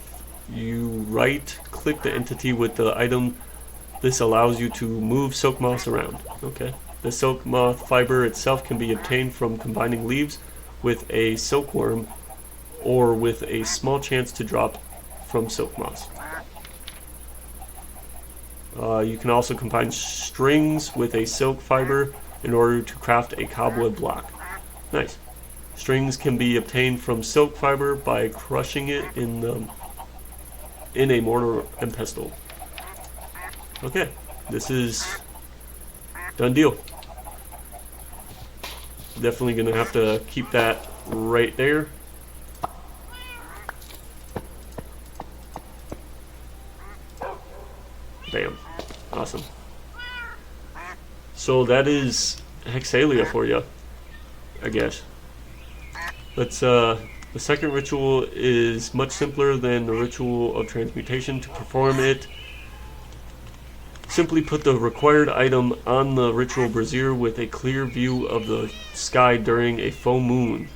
you right-click the entity with the item, this allows you to move silk moss around. Okay. The silk moth fiber itself can be obtained from combining leaves with a silkworm or with a small chance to drop from silk moss. You can also combine strings with a silk fiber in order to craft a cobweb block. Nice. Strings can be obtained from silk fiber by crushing it in a mortar and pestle. Okay, this is done deal. Definitely gonna have to keep that right there. Bam. Awesome. So that is Hexalia for you, I guess. Let's the second ritual is much simpler than the ritual of transmutation. To perform it, simply put the required item on the ritual brazier with a clear view of the sky during a full moon.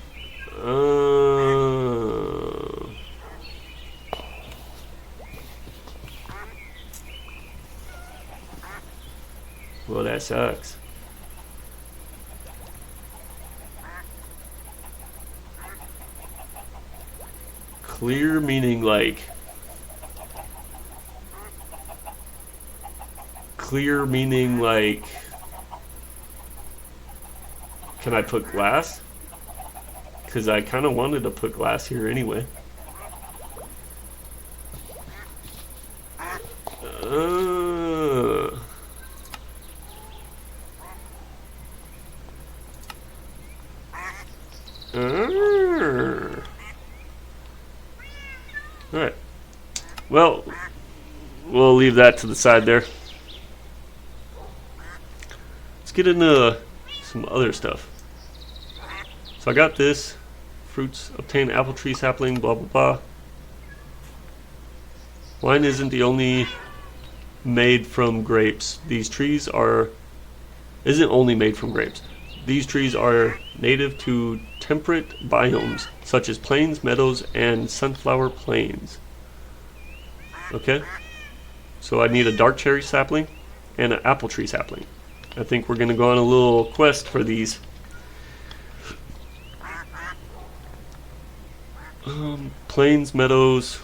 Well, that sucks. Clear meaning like... Clear meaning like... Can I put glass? Because I kind of wanted to put glass here anyway. Alright. Well, we'll leave that to the side there. Let's get into some other stuff. So I got this. Fruits obtain apple tree sapling, blah blah blah. Wine isn't the only made from grapes. These trees are... Isn't only made from grapes. These trees are native to temperate biomes, such as plains, meadows, and sunflower plains. Okay. So I need a dark cherry sapling and an apple tree sapling. I think we're going to go on a little quest for these. Plains, meadows.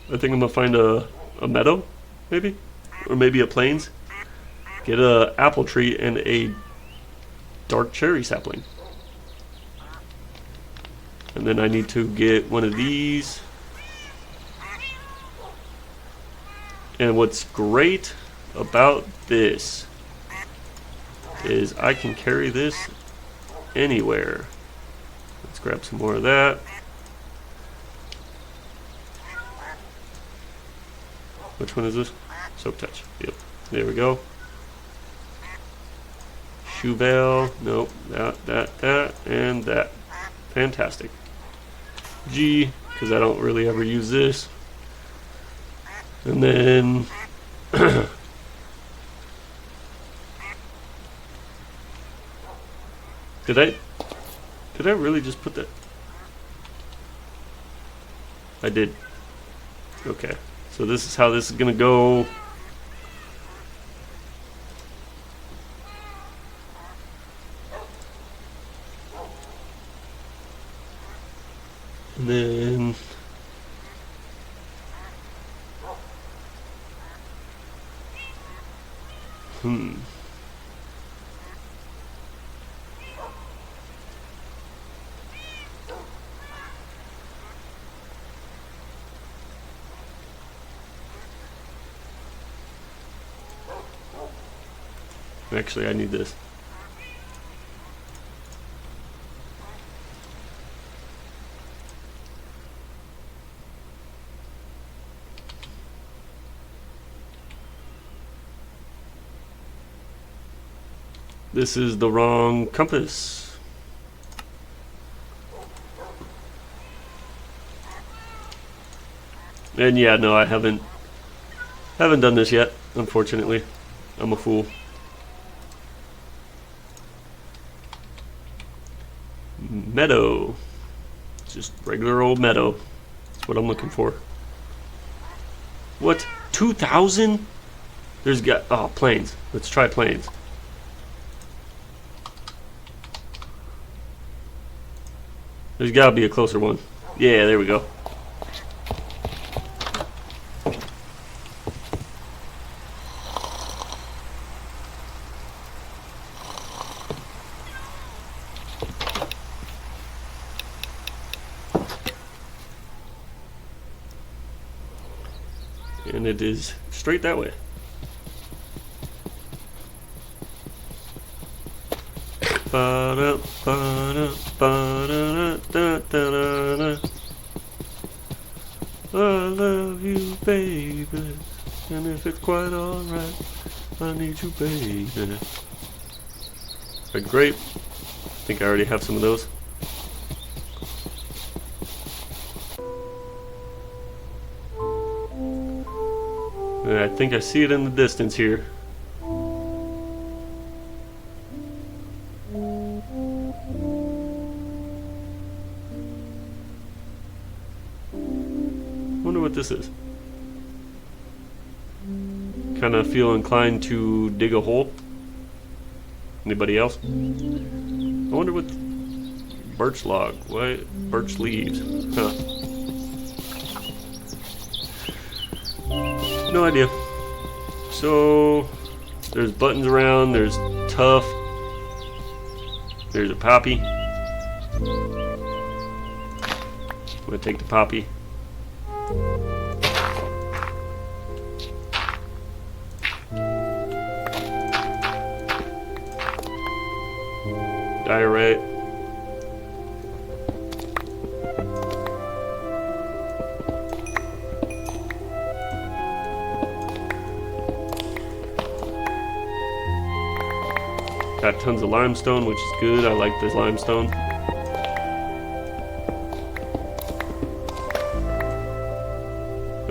I think I'm going to find a meadow, maybe? Or maybe a plains. Get a apple tree and a dark cherry sapling. And then I need to get one of these. And what's great about this is I can carry this anywhere. Let's grab some more of that. Which one is this? Soap touch. Yep. There we go. Shoe veil. Nope. That, and that. Fantastic. G, because I don't really ever use this. And then... Did I really just put that? I did. Okay. So this is how this is gonna go. And then actually, I need this. This is the wrong compass. And yeah, no, I haven't done this yet, unfortunately. I'm a fool. Meadow. Just regular old meadow. That's what I'm looking for. What? 2,000? There's got... Oh, plains. Let's try plains. There's got to be a closer one. Yeah, there we go. And it is straight that way. I love you, baby, and if it's quite alright, I need you, baby. Red grape. I think I already have some of those. And I think I see it in the distance here. Wonder what this is. Kind of feel inclined to dig a hole. Anybody else? I wonder what... Birch log. What? Birch leaves. Huh. No idea. So... There's buttons around. There's tough. There's a poppy. I'm going to take the poppy. Diorite. Got tons of limestone, which is good. I like this limestone.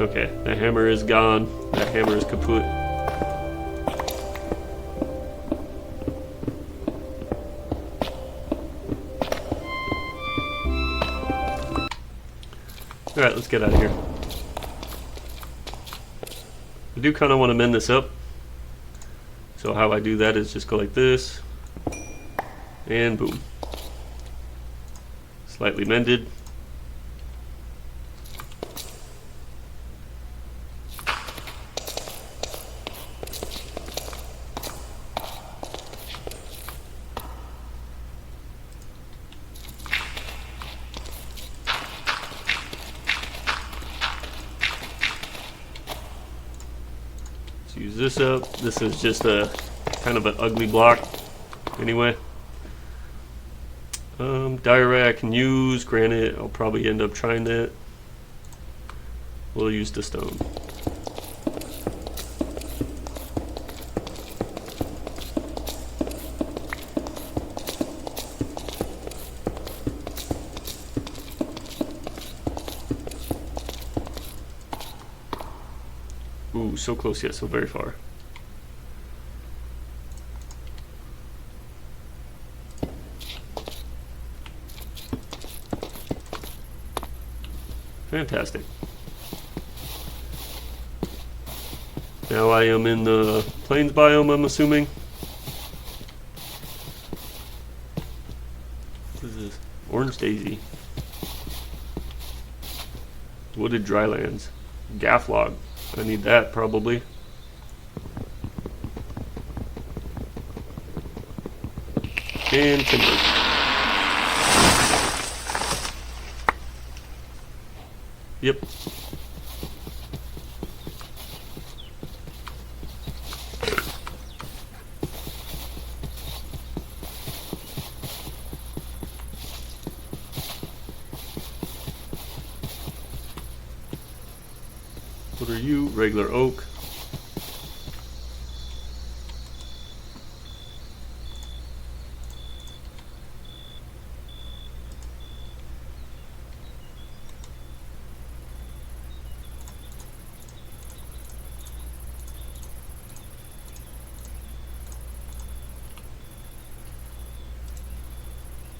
Okay, the hammer is gone. That hammer is kaput. Alright, let's get out of here. I do kind of want to mend this up. So how I do that is just go like this. And boom. Slightly mended. Use this up. This is just a kind of an ugly block anyway. Diorite I can use. Granite, I'll probably end up trying that. We'll use the stone. Ooh, so close yet so very far. Fantastic. Now I am in the plains biome, I'm assuming. What is this? Orange daisy. Wooded drylands. Gaff log. I need that probably. And timber. Yep. What are you? Regular oak.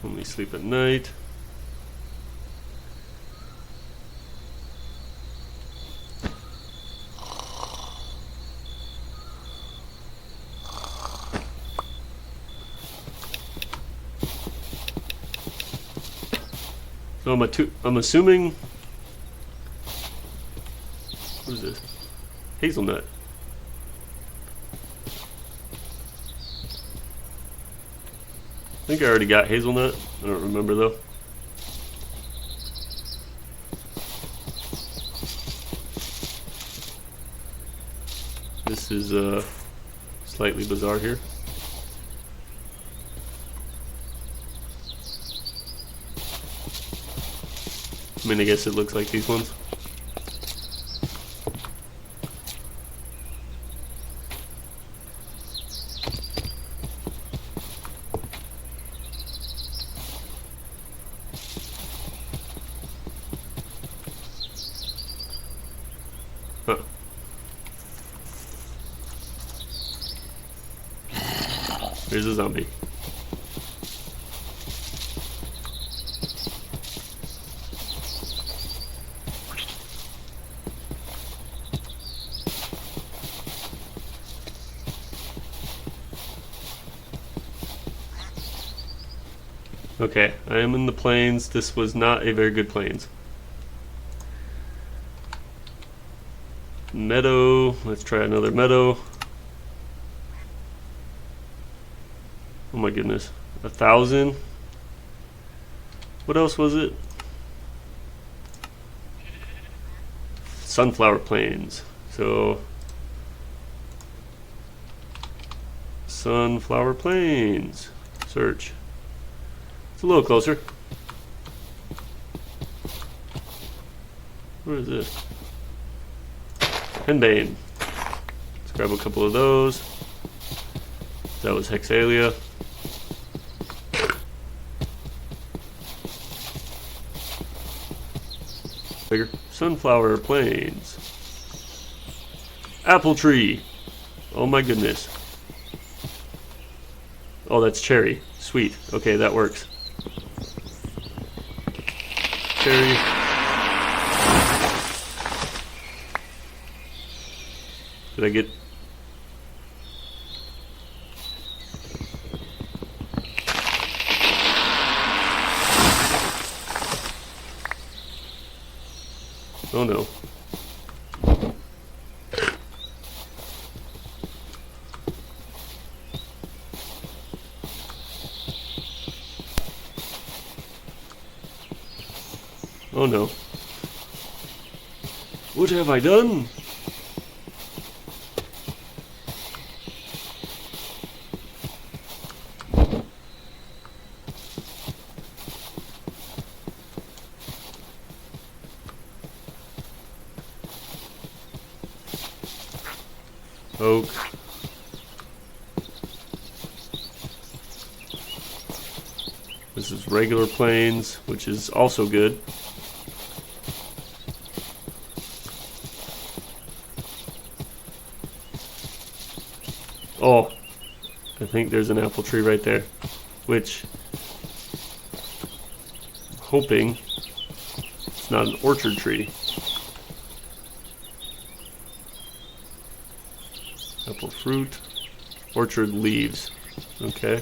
Only sleep at night. So I'm assuming, what is this? Hazelnut. I think I already got hazelnut. I don't remember though. This is slightly bizarre here. I mean, I guess it looks like these ones. Huh. There's a zombie. Okay, I am in the plains. This was not a very good plains. Meadow. Let's try another meadow. Oh my goodness. 1,000. What else was it? Sunflower plains. So sunflower plains. Search. It's a little closer. Where is this? Henbane. Let's grab a couple of those. That was Hexalia. Bigger. Sunflower plains. Apple tree. Oh my goodness. Oh, that's cherry. Sweet. Okay, that works. Cherry. Did I get... Oh no. Oh no. What have I done? Oak. This is regular plains, which is also good. Oh, I think there's an apple tree right there, which I'm hoping it's not an orchard tree. Apple fruit, orchard leaves. Okay.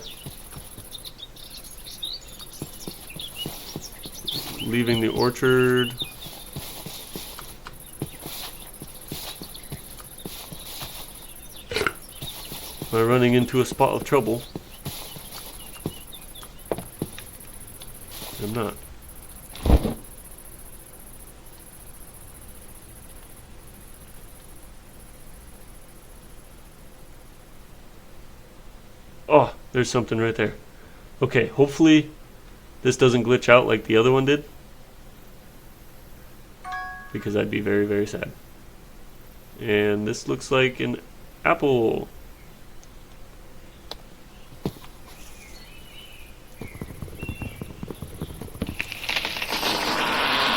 Leaving the orchard. Am I running into a spot of trouble? I'm not. Oh, there's something right there. Okay, hopefully this doesn't glitch out like the other one did, because I'd be very, very sad. And this looks like an apple.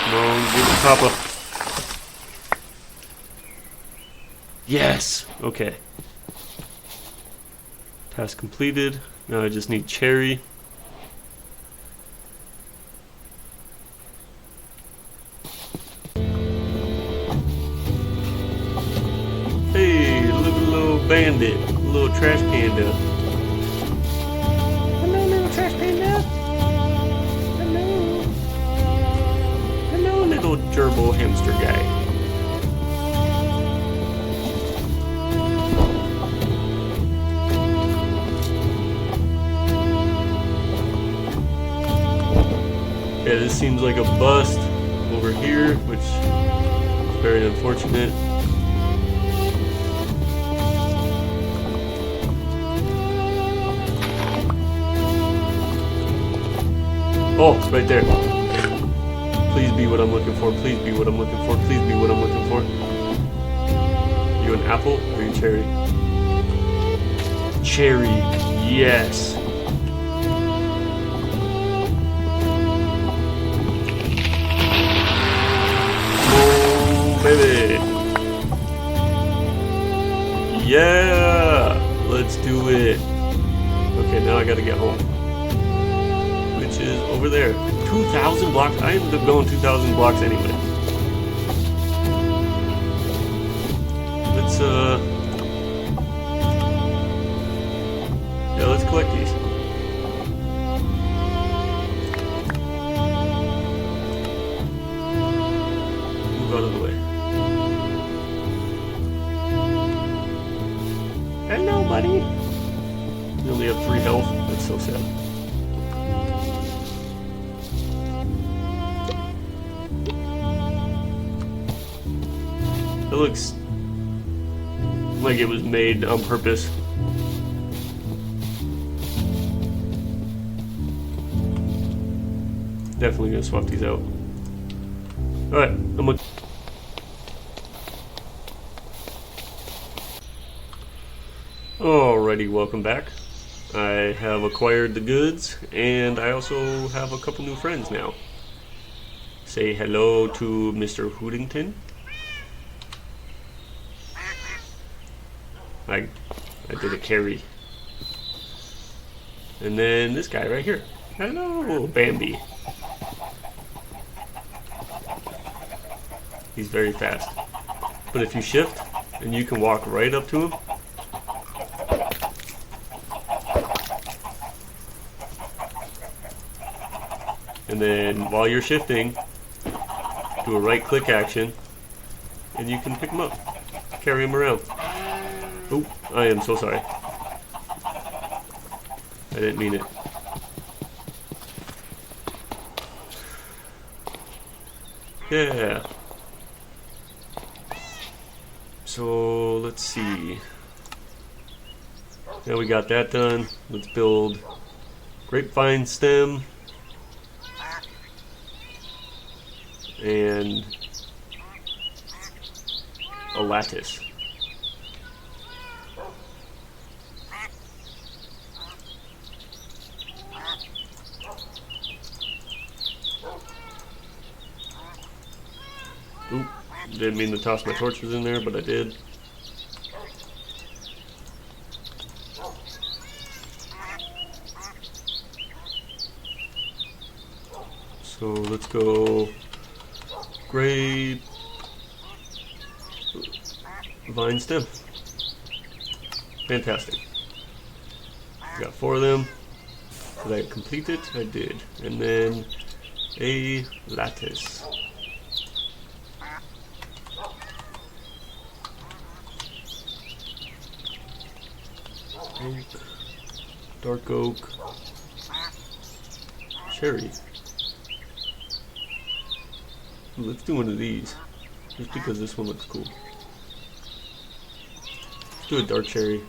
Come on, give it Papa. Yes! Okay. Task completed. Now I just need cherry. Hey, look at a little bandit, a little trash panda. Hello, little trash panda. Hello. Hello, little gerbil hamster guy. Yeah, this seems like a bust over here, which is very unfortunate. Oh, it's right there. Please be what I'm looking for. Please be what I'm looking for. Please be what I'm looking for. You an apple or you cherry? Cherry, yes. Baby. Yeah, let's do it. Okay, now I gotta get home, which is over there. 2,000 blocks. I ended up going 2,000 blocks anyway. Let's yeah, let's collect these. out of the way. Hello, buddy. You only have 3 health. That's so sad. It looks like it was made on purpose. Definitely gonna swap these out. Alright, I'm gonna... Alrighty, welcome back. I have acquired the goods, and I also have a couple new friends now. Say hello to Mr. Hoodington. I did a carry. And then this guy right here. Hello, Bambi. He's very fast. But if you shift, and you can walk right up to him. And then while you're shifting, do a right click action, and you can pick him up. Carry him around. Oh, I am so sorry. I didn't mean it. Yeah. So let's see. Now we got that done. Let's build grapevine stem and a lattice. Oop, didn't mean to toss my torches in there, but I did. So let's go grapevine stem. Fantastic. Got 4 of them. Did I complete it? I did. And then a lattice. Oak, dark oak, cherry. Ooh, let's do one of these, just because this one looks cool. Let's do a dark cherry.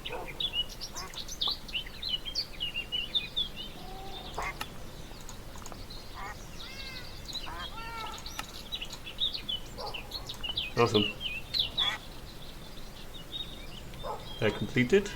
Awesome. Did I complete it?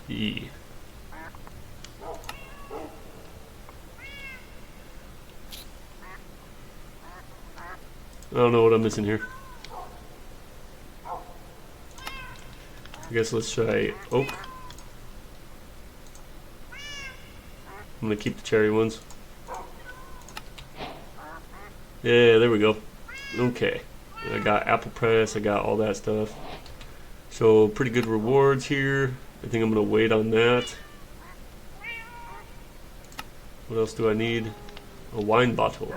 E. I don't know what I'm missing here. I guess let's try oak. I'm gonna keep the cherry ones. Yeah, there we go. Okay. I got apple press, I got all that stuff. So pretty good rewards here. I think I'm gonna wait on that. What else do I need? A wine bottle.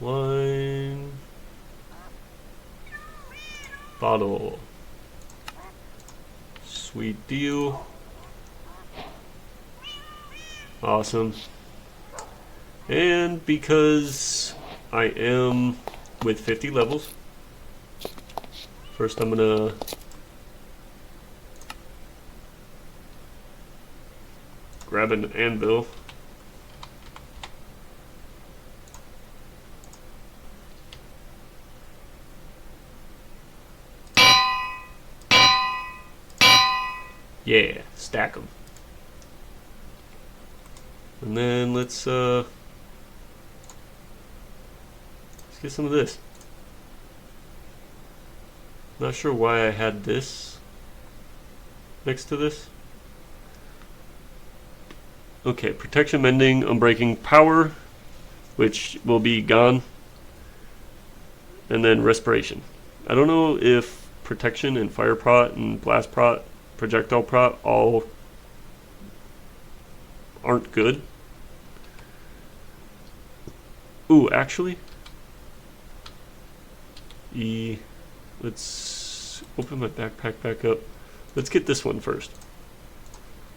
Wine bottle. Sweet deal. Awesome. And because I am with 50 levels, first I'm gonna grab an anvil. Yeah, stack them. And then let's Let's get some of this. Not sure why I had this next to this. Okay, protection, mending, unbreaking, power, which will be gone, and then respiration. I don't know if protection and fire prot and blast prot, projectile prot all aren't good. Ooh, actually, let's open my backpack back up. Let's get this one first,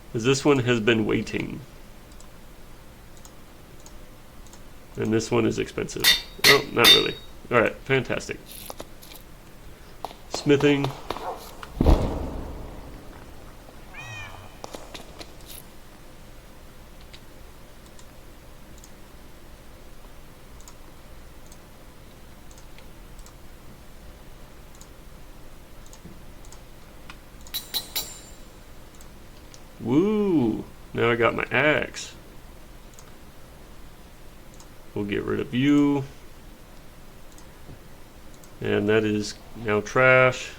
because this one has been waiting. And this one is expensive. Oh, not really. Alright, fantastic. Smithing. Woo! Now I got my axe. We'll get rid of you. And that is now trash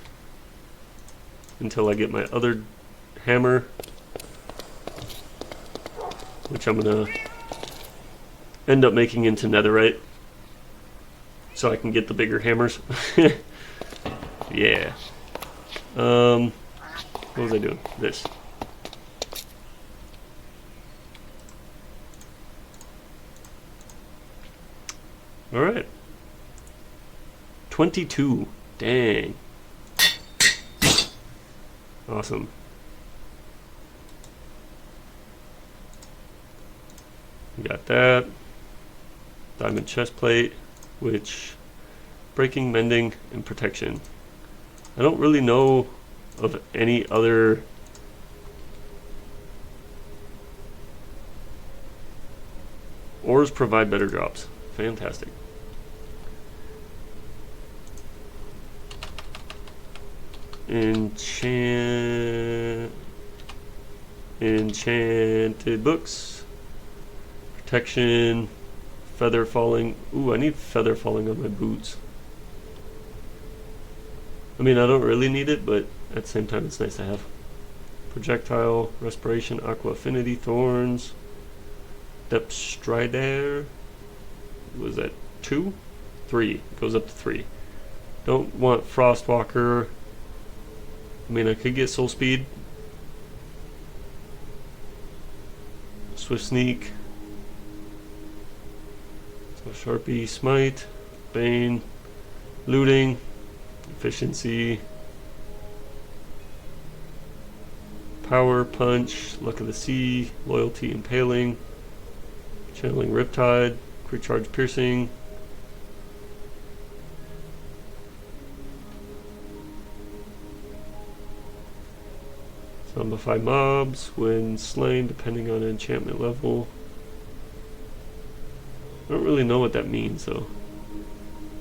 until I get my other hammer, which I'm gonna end up making into netherite so I can get the bigger hammers. Yeah. What was I doing? This. Alright. 22. Dang. Awesome. We got that. Diamond chest plate, which breaking, mending, and protection. I don't really know of any other ores provide better drops. Fantastic. Enchanted books. Protection. Feather falling. Ooh, I need feather falling on my boots. I mean, I don't really need it, but at the same time it's nice to have. Projectile, respiration, aqua affinity, thorns, depth strider. Was that 2? 3. It goes up to 3. Don't want Frostwalker. I mean, I could get Soul Speed. Swift Sneak. So Sharpie, Smite, Bane, Looting, Efficiency, Power, Punch, Luck of the Sea, Loyalty, Impaling, Channeling Riptide, Quick Charge, Piercing, Zombify mobs when slain depending on enchantment level. I don't really know what that means though.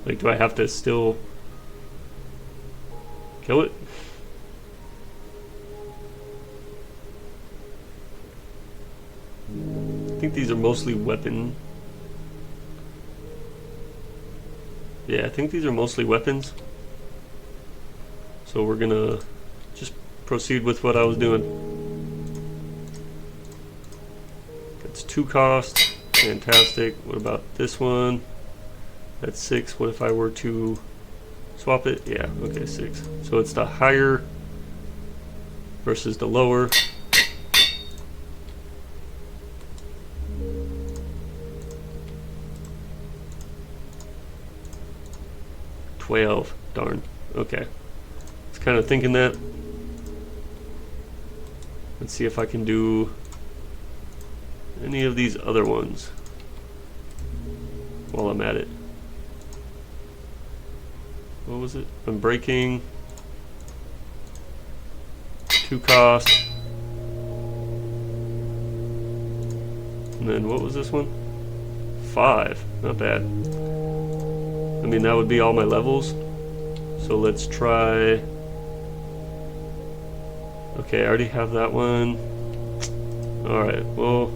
Like, do I have to still kill it? I think these are mostly weapon. Yeah, I think these are mostly weapons. So we're gonna just proceed with what I was doing. That's 2 cost. Fantastic. What about this one? That's 6. What if I were to swap it? Yeah, okay, 6. So it's the higher versus the lower. Darn. Okay. I was kind of thinking that. Let's see if I can do any of these other ones while I'm at it. What was it? I'm breaking. 2 cost. And then what was this one? 5. Not bad. I mean, that would be all my levels. So let's try. Okay, I already have that one. Alright, well,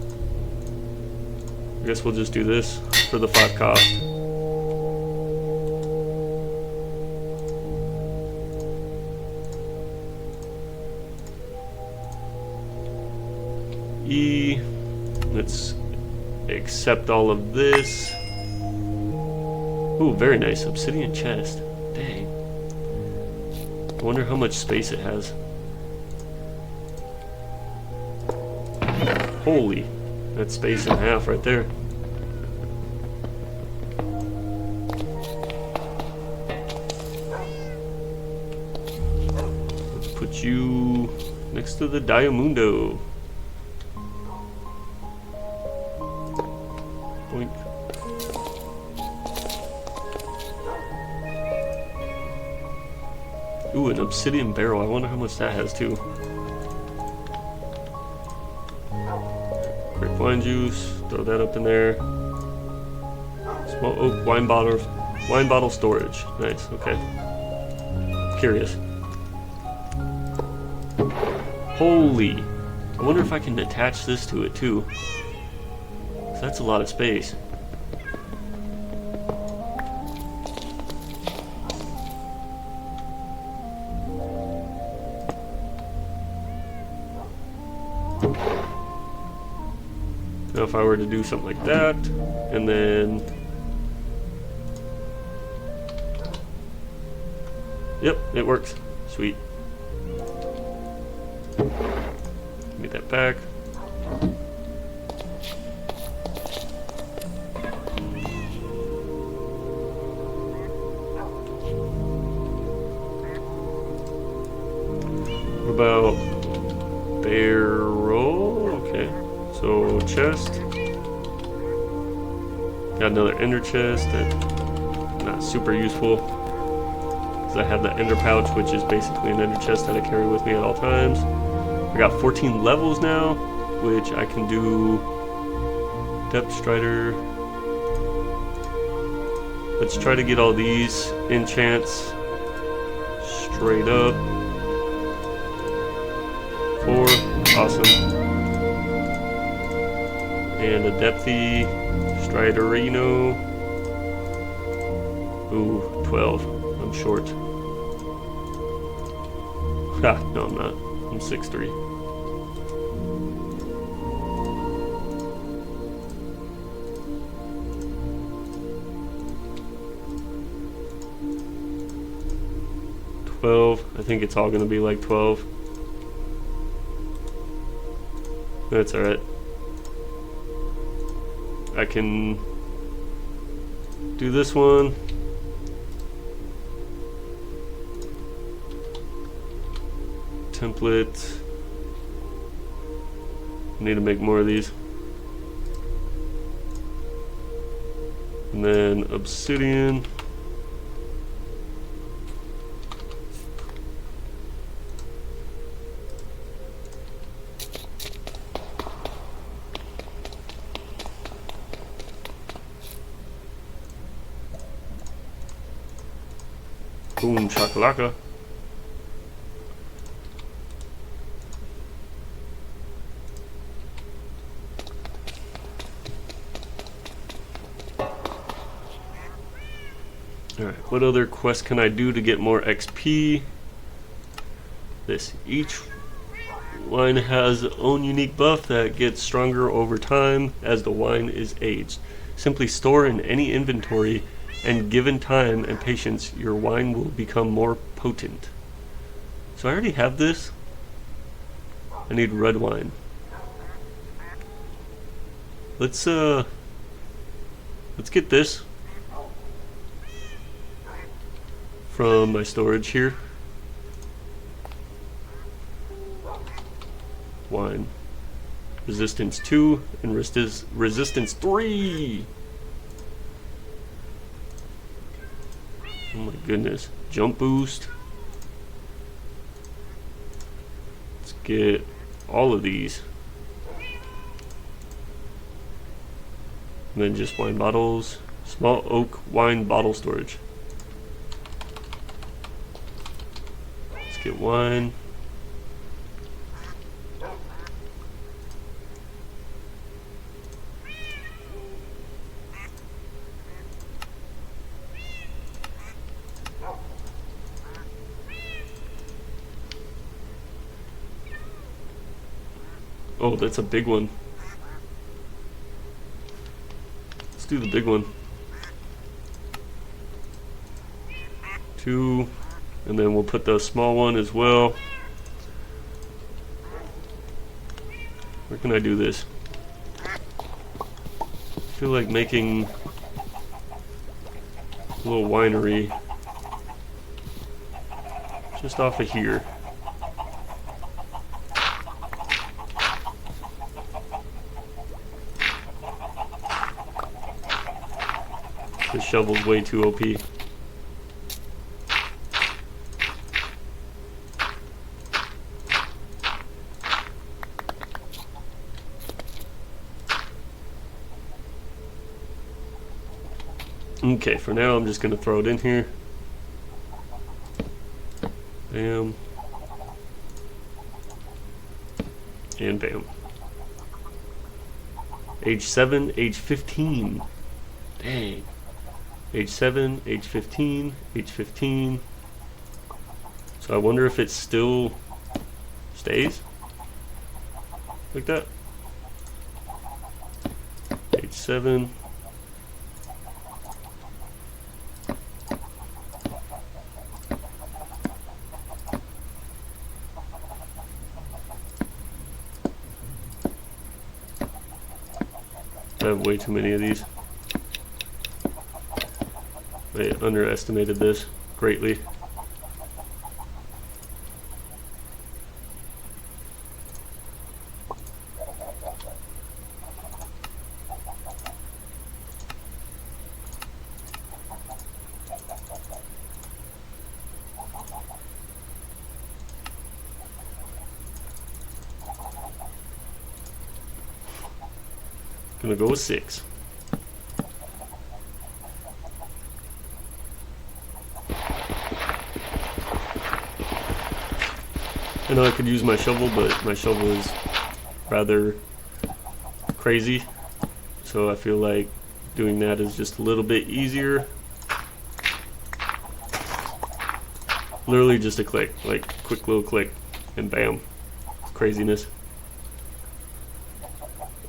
I guess we'll just do this for the 5 cost. E. Let's accept all of this. Ooh, very nice. Obsidian chest. Dang. I wonder how much space it has. Holy. That's space and a half right there. Let's put you next to the Diamundo. Boink. Ooh, an obsidian barrel. I wonder how much that has too. Wine juice, throw that up in there. Small oak wine bottle storage. Nice, okay. Curious. Holy! I wonder if I can attach this to it too. 'Cause that's a lot of space. Now if I were to do something like that, and then... Yep, it works. Sweet. Give me that back. What about barrel? Okay. So chest. Got another ender chest that's not super useful because I have the ender pouch, which is basically an ender chest that I carry with me at all times. I got 14 levels now, which I can do depth strider. Let's try to get all these enchants straight up. 4, awesome. And a depthy striderino. Ooh, 12. I'm short. Ha, no I'm not. I'm 6'3". I think it's all gonna be like 12. That's alright. I can do this one. Template. Need to make more of these. And then obsidian. Boom shakalaka. Alright, what other quest can I do to get more XP? This. Each wine has its own unique buff that gets stronger over time as the wine is aged. Simply store in any inventory, and given time and patience, your wine will become more potent. So I already have this. I need red wine. Let's get this from my storage here. Wine. Resistance 2 and resistance 3. Oh my goodness. Jump boost. Let's get all of these. And then just wine bottles. Small oak wine bottle storage. Let's get wine. Oh, that's a big one. Let's do the big one. 2, and then we'll put the small one as well. Where can I do this? I feel like making a little winery just off of here. This shovel's way too OP. Okay, for now I'm just going to throw it in here. Bam. And bam. Age 7, age 15. Dang. Age 7, age 15, age 15. So I wonder if it still stays like that. Age 7. I have way too many of these. I underestimated this greatly. Gonna go with 6. I know I could use my shovel, but my shovel is rather crazy, so I feel like doing that is just a little bit easier. Literally just a click, like quick little click, and bam, craziness.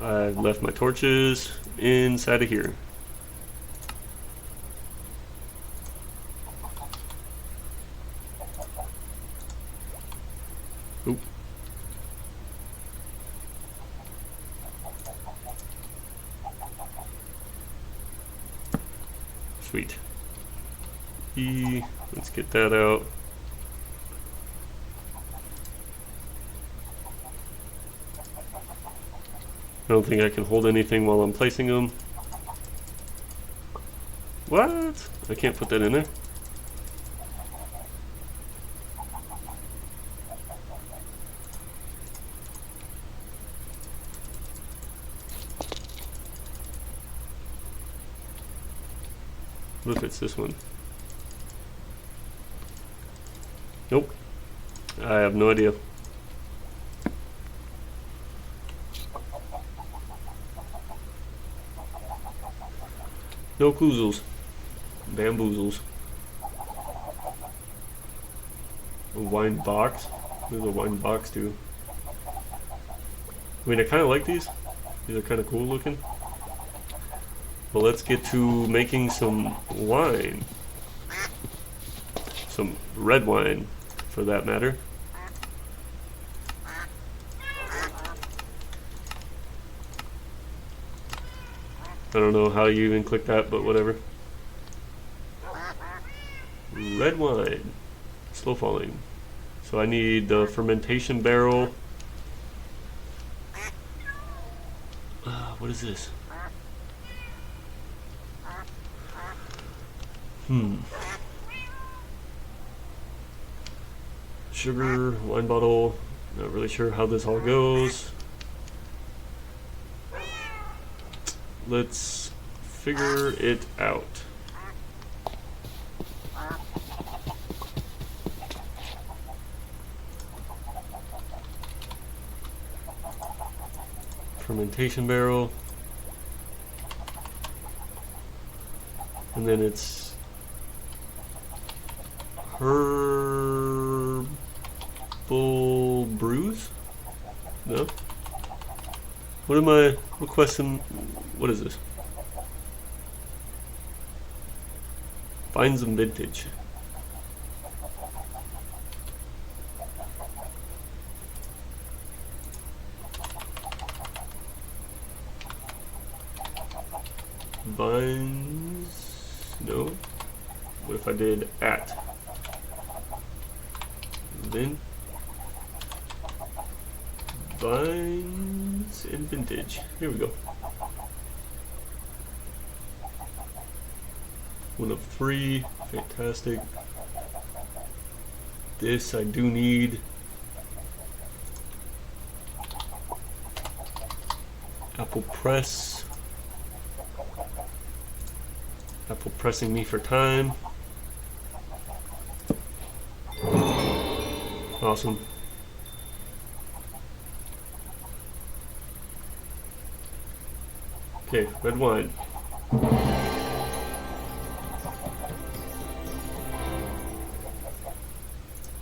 I left my torches inside of here. Oop. Sweet. Let's get that out. I don't think I can hold anything while I'm placing them. What? I can't put that in there? What if it's this one? Nope. I have no idea. No koozles. Bamboozles. A wine box? What does a wine box do? I mean, I kind of like these. These are kind of cool looking. But let's get to making some wine. Some red wine, for that matter. I don't know how you even click that, but whatever. Red wine. Slow falling. So I need the fermentation barrel. What is this? Sugar, wine bottle. Not really sure how this all goes. Let's figure it out. Fermentation barrel. And then it's herbal brews? No? What am I requesting? What is this? Find some vintage. Vines. No. What if I did at? Then vines and vintage. Here we go. 1 of 3. Fantastic. This I do need. Apple press. Apple pressing me for time. Awesome. Okay, red wine.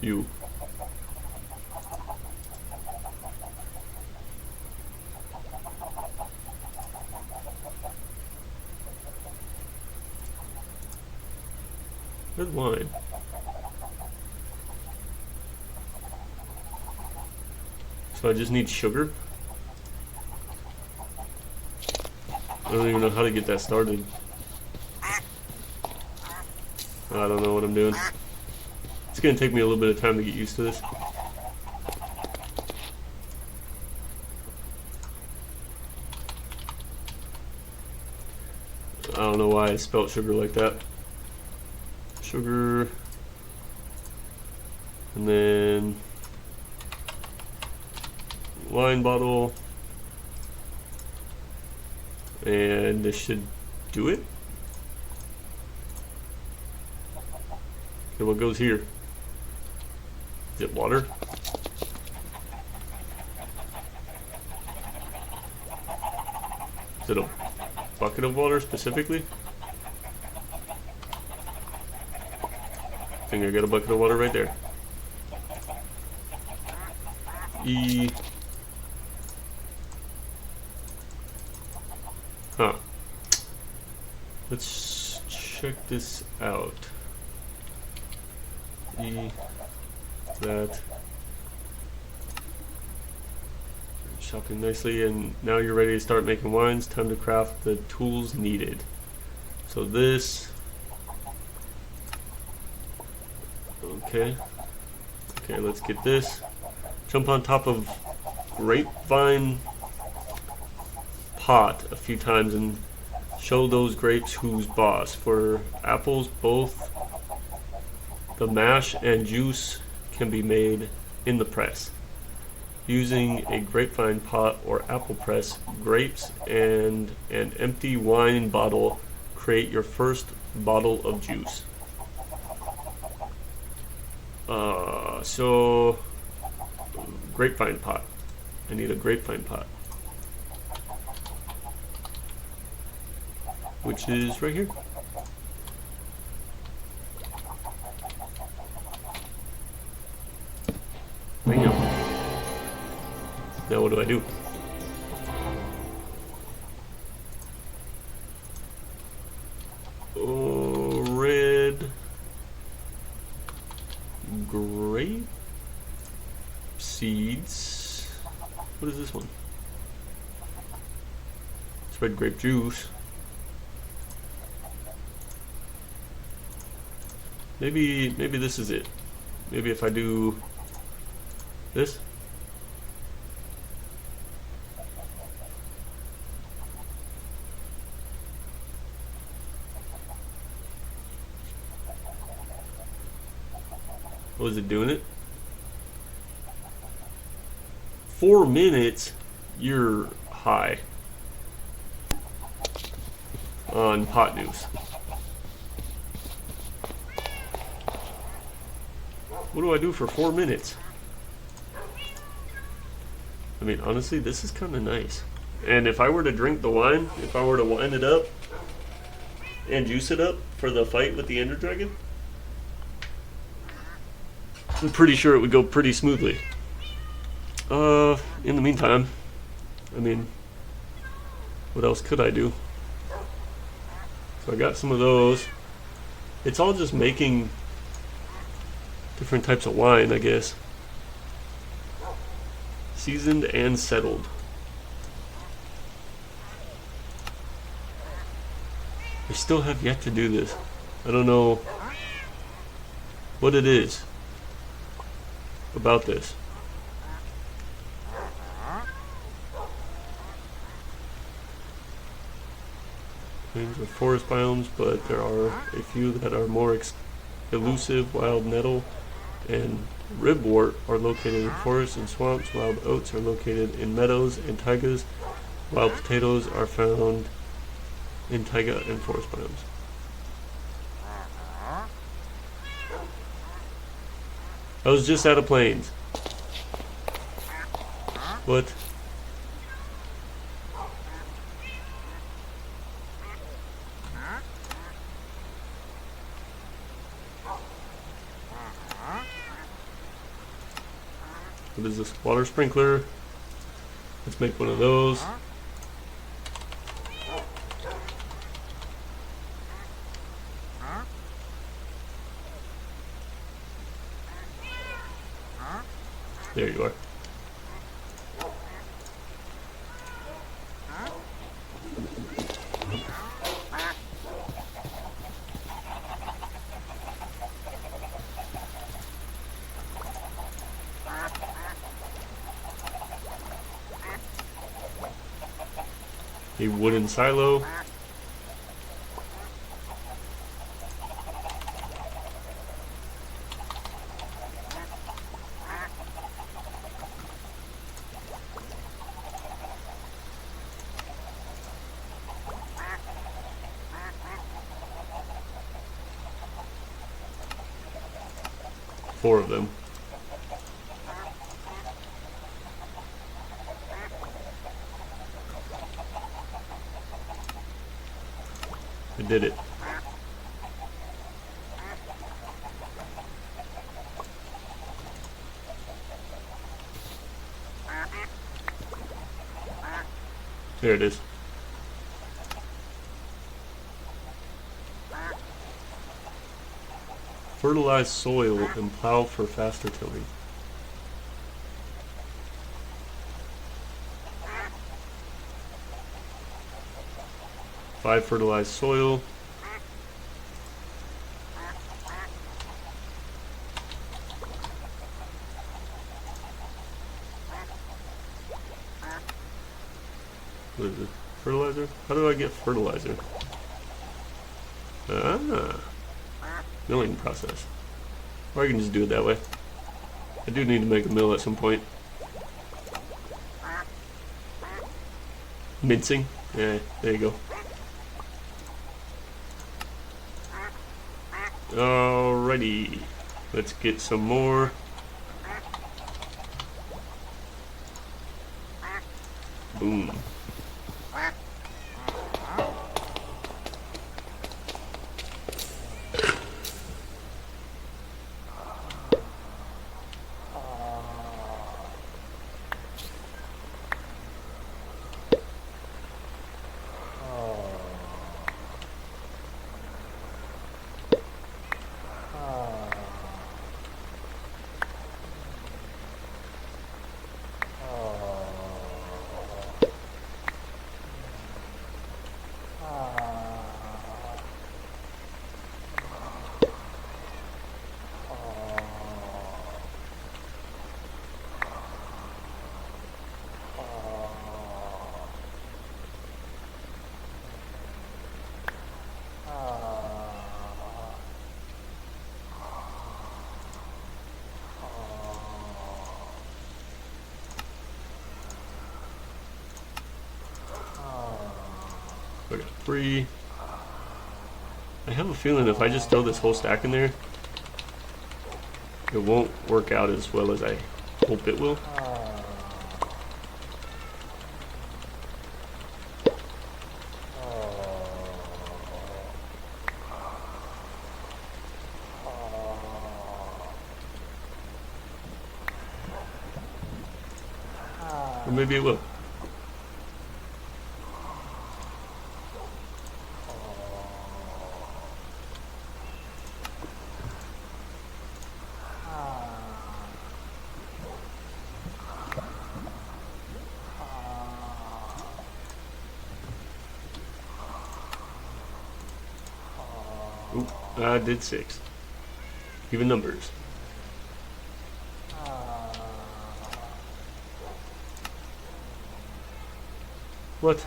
You. Red wine. So I just need sugar. I don't even know how to get that started. I don't know what I'm doing. It's gonna take me a little bit of time to get used to this. I don't know why I spelled sugar like that. Sugar. And then wine bottle. And this should do it. Okay, what goes here? Is it water? Is it a bucket of water specifically? I think I got a bucket of water right there. E. Huh. Let's check this out. E. That. Shopping nicely, and now you're ready to start making wines. Time to craft the tools needed. So this. Okay. Okay, let's get this. Jump on top of grapevine pot a few times and show those grapes who's boss. For apples, both the mash and juice can be made in the press. Using a grapevine pot or apple press, grapes and an empty wine bottle create your first bottle of juice. So grapevine pot. I need a grapevine pot, which is right here. Bam. Now what do I do? Oh, red grape seeds. What is this one? It's red grape juice. Maybe this is it. Maybe if I do this. Was it doing it? 4 minutes? You're high on pot news. What do I do for 4 minutes? I mean, honestly, this is kind of nice. And if I were to drink the wine, if I were to wind it up and juice it up for the fight with the Ender Dragon, I'm pretty sure it would go pretty smoothly. In the meantime, I mean, What else could I do? So I got some of those. It's all just making different types of wine, I guess. Seasoned and settled. I still have yet to do this. I don't know what it is about this. Plains are forest biomes, but there are a few that are more elusive. Wild nettle and ribwort are located in forests and swamps. Wild oats are located in meadows and taigas. Wild potatoes are found in taiga and forest biomes. I was just out of plains. What? What is this? Water sprinkler. Let's make one of those. There you are. A wooden silo. Four of them. I did it. There it is. Fertilize soil and plow for faster tilling. Five fertilized soil. What is it? Fertilizer? How do I get fertilizer? Ah. Milling process. Or I can just do it that way. I do need to make a mill at some point. Mincing? Yeah, there you go. Alrighty. Let's get some more. Boom. I got 3. I have a feeling if I just throw this whole stack in there, it won't work out as well as I hope it will. Or maybe it will. Oop, I did 6. Even numbers. What?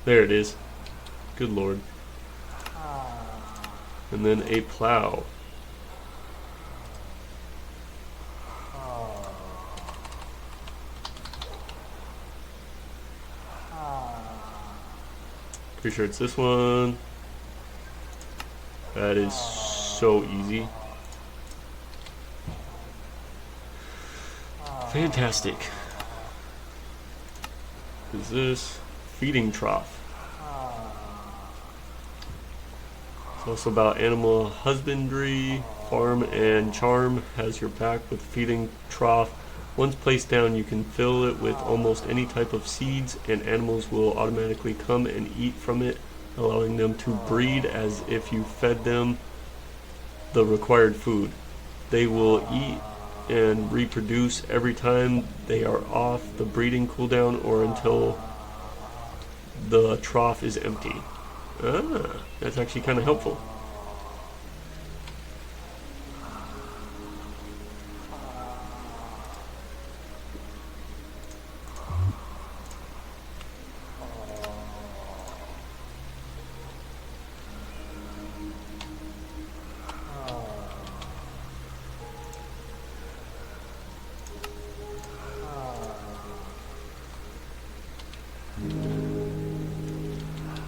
There it is. Good lord. And then a plow. Pretty sure it's this one. That is so easy. Fantastic. What is this? Feeding trough. It's also about animal husbandry. Farm and Charm has your back with feeding trough. Once placed down, you can fill it with almost any type of seeds, and animals will automatically come and eat from it, allowing them to breed as if you fed them the required food. They will eat and reproduce every time they are off the breeding cooldown or until the trough is empty. Ah, that's actually kind of helpful.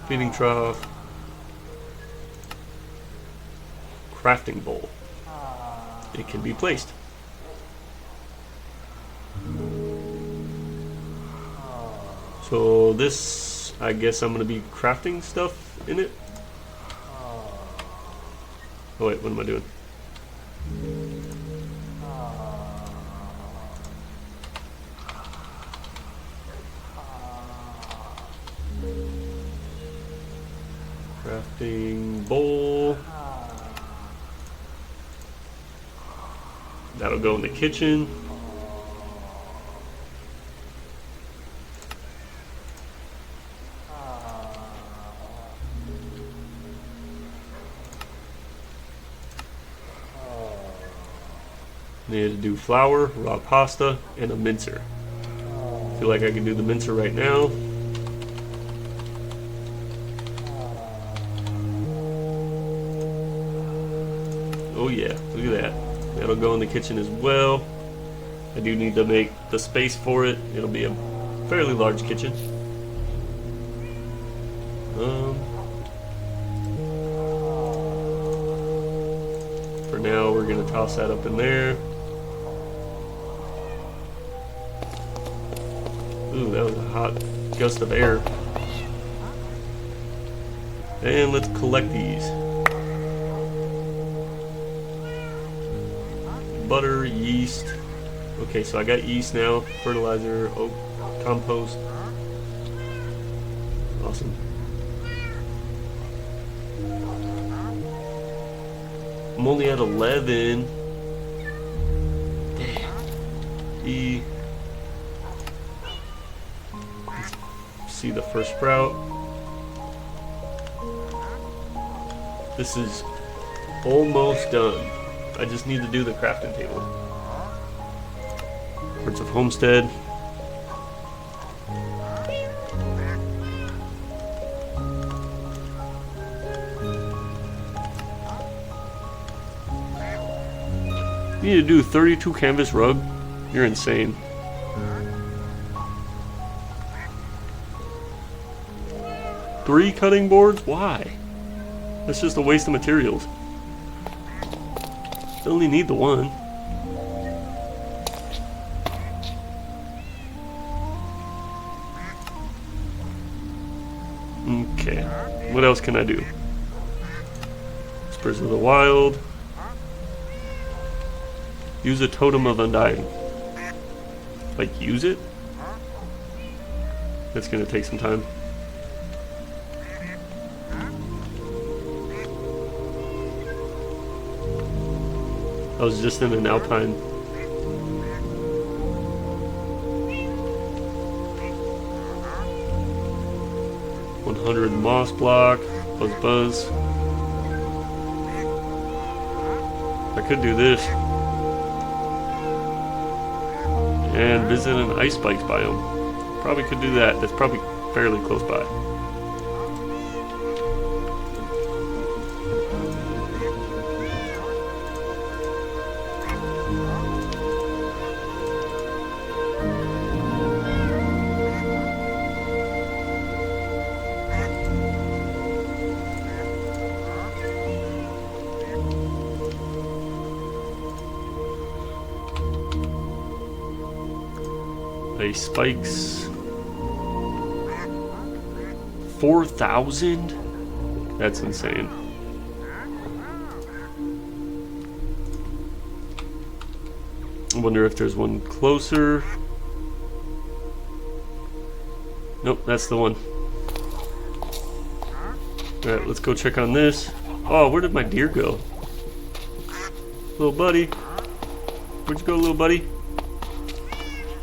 Feeding trough. Crafting bowl. It can be placed. So this, I guess I'm going to be crafting stuff in it. Oh wait, what am I doing? Crafting bowl. That'll go in the kitchen. Need to do flour, raw pasta, and a mincer. Feel like I can do the mincer right now. Oh yeah, look at that. That'll go in the kitchen as well. I do need to make the space for it. It'll be a fairly large kitchen. For now, we're gonna toss that up in there. Ooh, that was a hot gust of air. And let's collect these. Butter, yeast. Okay, so I got yeast now. Fertilizer, oat, compost. Awesome. I'm only at 11. Damn. E. See the first sprout. This is almost done. I just need to do the crafting table. Parts of Homestead. You need to do 32 canvas rug? You're insane. Three cutting boards? Why? That's just a waste of materials. I only need the one. Okay. What else can I do? Spurs of the Wild. Use a Totem of Undying. Like, use it? That's gonna take some time. I was just in an alpine. 100 moss block. Buzz buzz. I could do this. And visit an ice spikes biome. Probably could do that. That's probably fairly close by. Ice spikes. 4,000? That's insane. I wonder if there's one closer. Nope, that's the one. Alright, let's go check on this. Oh, where did my deer go? Little buddy. Where'd you go, little buddy?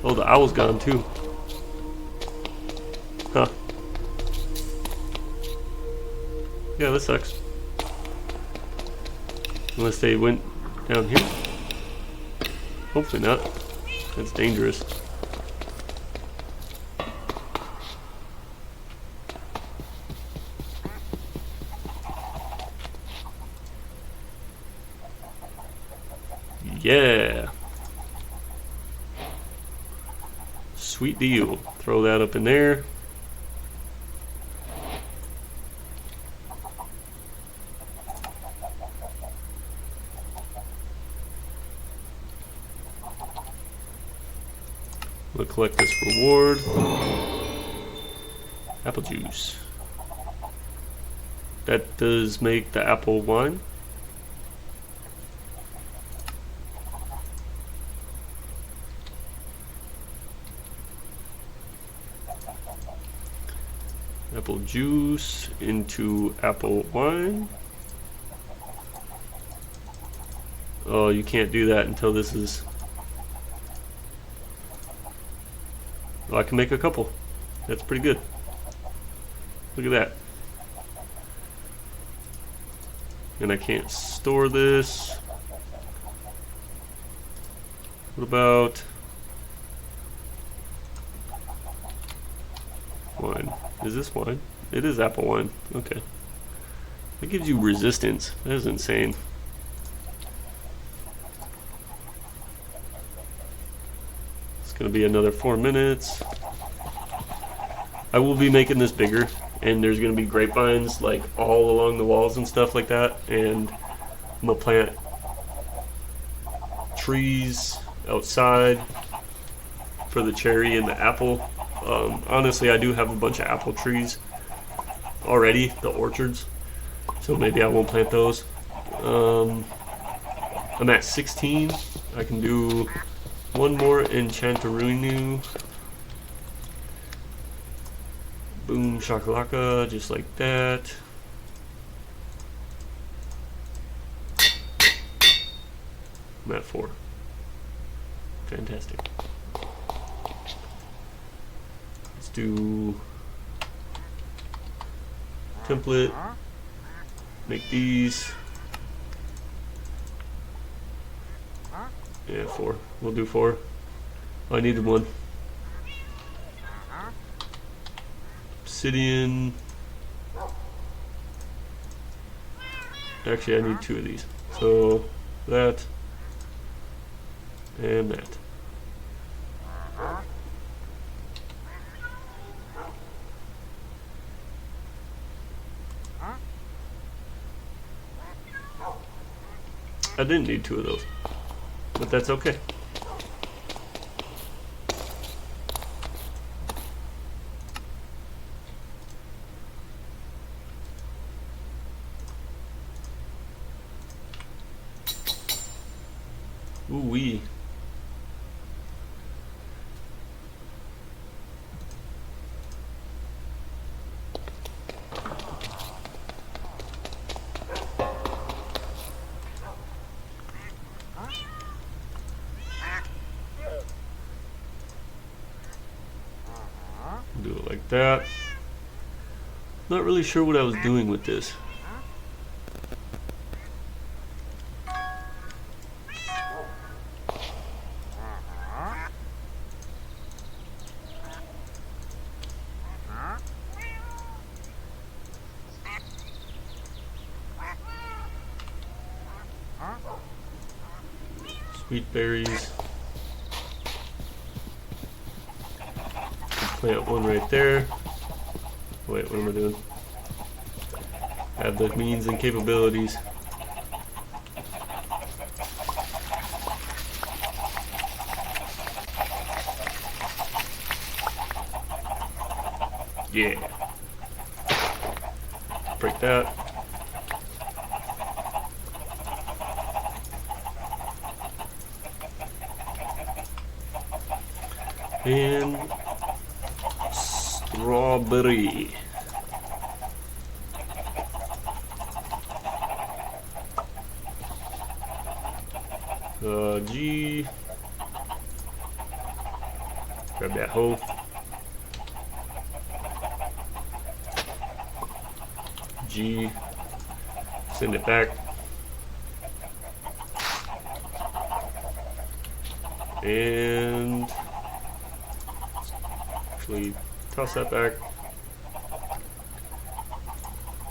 Oh, the owl's gone too. Huh. Yeah, that sucks. Unless they went down here. Hopefully not. That's dangerous. Yeah. Sweet deal. Throw that up in there. We'll collect this reward. Apple juice. That does make the apple wine. Apple juice into apple wine. Oh, you can't do that until this is... Well, I can make a couple. That's pretty good. Look at that. And I can't store this. What about wine? Is this wine? It is apple wine. Okay. That gives you resistance. That is insane. It's going to be another 4 minutes. I will be making this bigger, and there's going to be grapevines like all along the walls and stuff like that, and I'm going to plant trees outside for the cherry and the apple. Honestly, I do have a bunch of apple trees already, the orchards, so maybe I won't plant those. I'm at 16. I can do one more enchantarunu. Boom shakalaka, just like that. I'm at 4. Fantastic. Let's do template. Make these. Yeah, 4. We'll do 4. Oh, I needed 1. Obsidian. Actually, I need 2 of these. So that and that. I didn't need 2 of those, but that's okay. Ooh-wee. Do it like that. Not really sure what I was doing with this. Sweet berries. Plant one right there. Wait, what am I doing? Have the means and capabilities. Yeah. Break that. And strawberry. G. Grab that hoe. G. Send it back. And actually toss that back.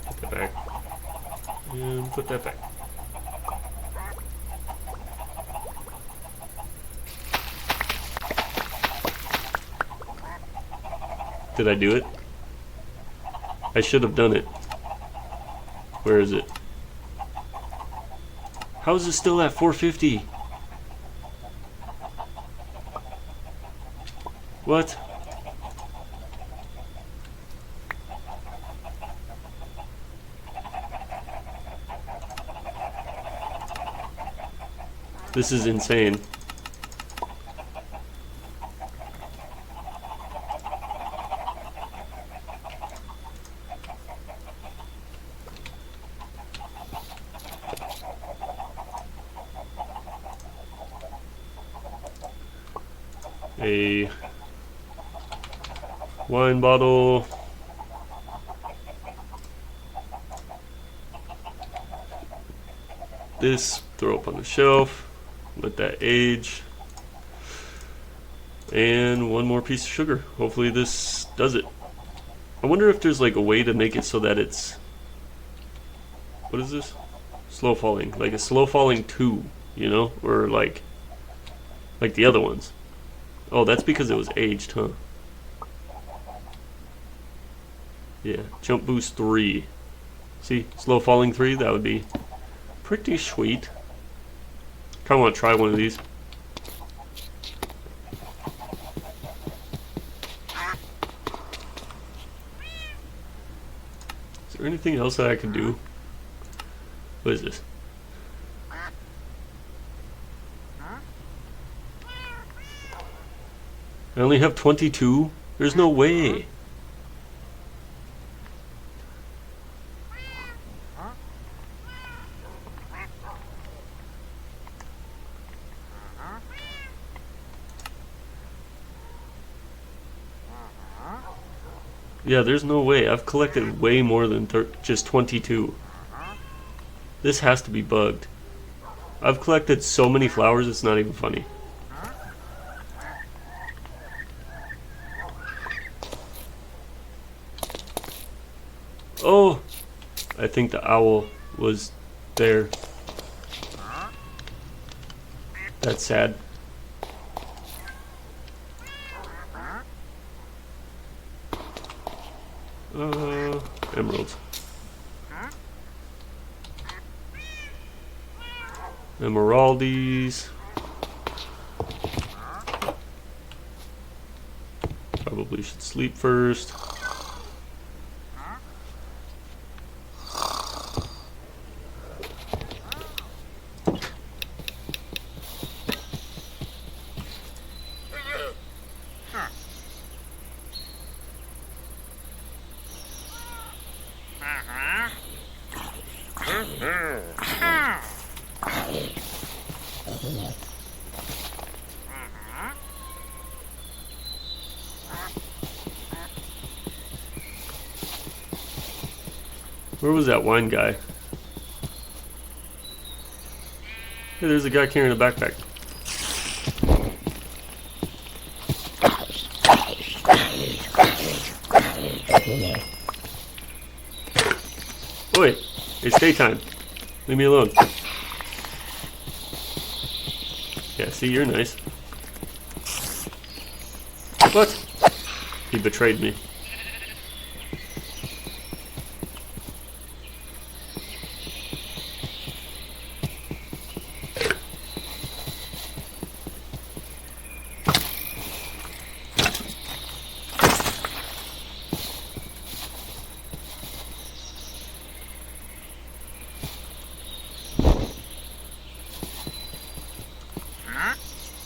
Put that back. And put that back. Did I do it? I should have done it. Where is it? How is it still at 450? What? This is insane. A wine bottle. This, throw up on the shelf. Let that age. And one more piece of sugar. Hopefully this does it. I wonder if there's like a way to make it so that it's, what is this? Slow falling. Like a slow falling 2, you know? Or like the other ones. Oh, that's because it was aged, huh? Yeah, jump boost 3. See, slow falling 3, that would be pretty sweet. Kinda wanna try one of these. Is there anything else that I can do? What is this? I only have 22? There's no way. Yeah, there's no way. I've collected way more than just 22. This has to be bugged. I've collected so many flowers, it's not even funny. Oh! I think the owl was there. That's sad. Emeralds. Emeraldies. Probably should sleep first. Where was that wine guy? Hey, there's a guy carrying a backpack. Oi, it's daytime. Leave me alone. Yeah, see, you're nice. What? He betrayed me.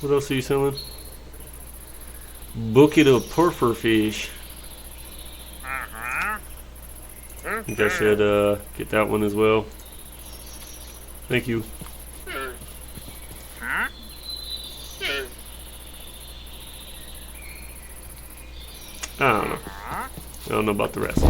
What else are you selling? Bucket of purfer fish. I think I should get that one as well. Thank you. I don't know. I don't know about the rest.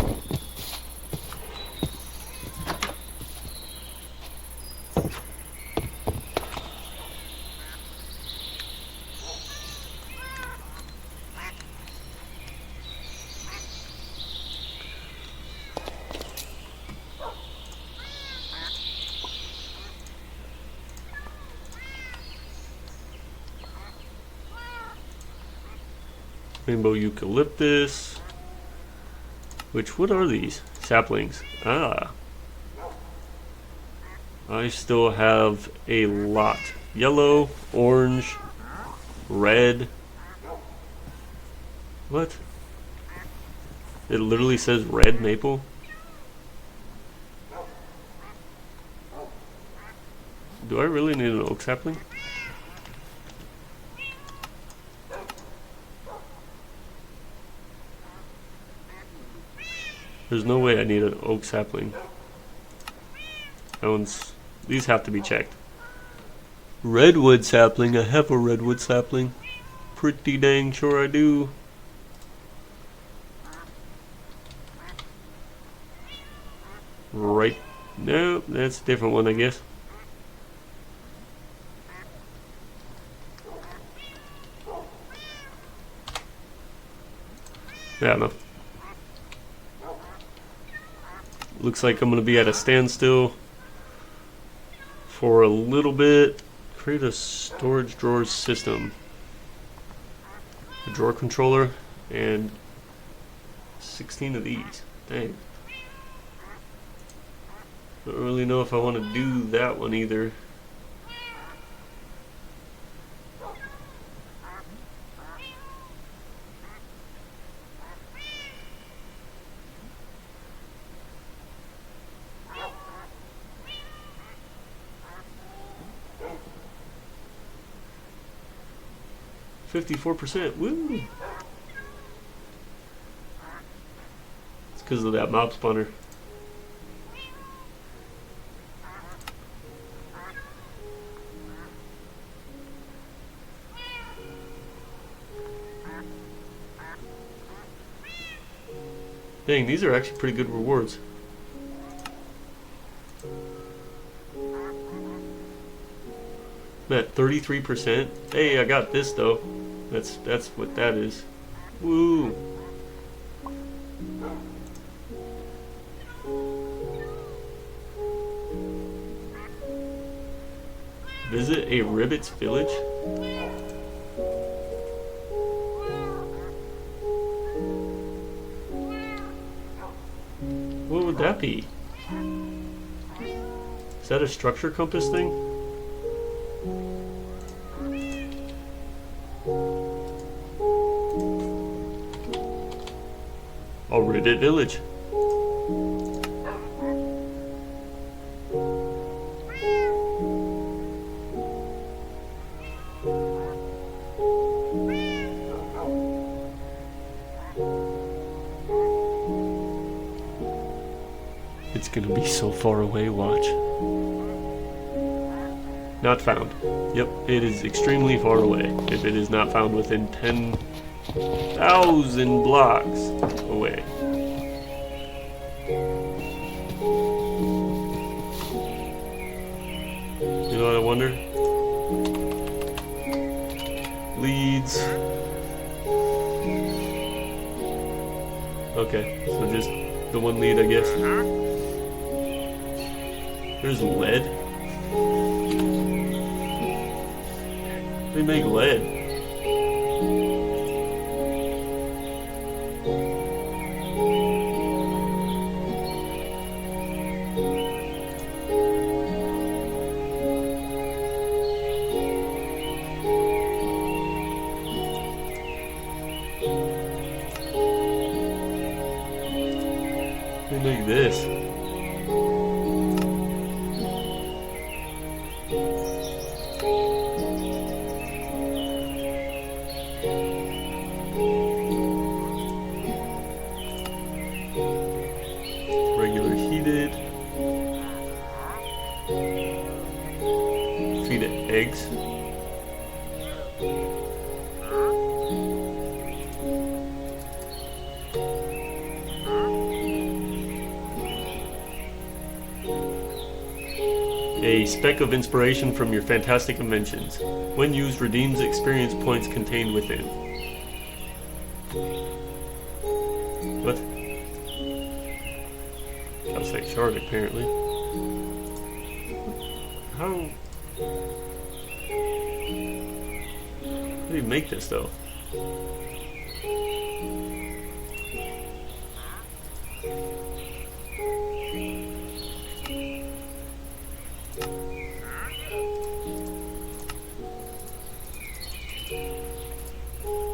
Rainbow eucalyptus. What are these? Saplings. Ah. I still have a lot. Yellow, orange, red. What? It literally says red maple. Do I really need an oak sapling? There's no way I need an oak sapling. These have to be checked. Redwood sapling. I have a redwood sapling. Pretty dang sure I do. Right. No, that's a different one, I guess. I don't know. Looks like I'm going to be at a standstill for a little bit. Create a storage drawers system. A drawer controller and 16 of these. Dang. Don't really know if I want to do that one either. %. Woo! It's because of that mob spawner. Dang, these are actually pretty good rewards. I'm at 33%. Hey, I got this though. That's what that is. Woo! Visit a Ribbit's village? What would that be? Is that a structure compass thing? A Ribbit village. It's gonna be so far away, watch. Not found. Yep, it is extremely far away. If it is not found within 10,000 blocks away. wonder. Leads. Okay, so just the one lead, I guess. There's lead. They make lead. They make this. Regular heated. Feed it eggs. A speck of inspiration from your fantastic inventions. When used, redeems experience points contained within. What? Calcite shard, apparently. How do you make this, though?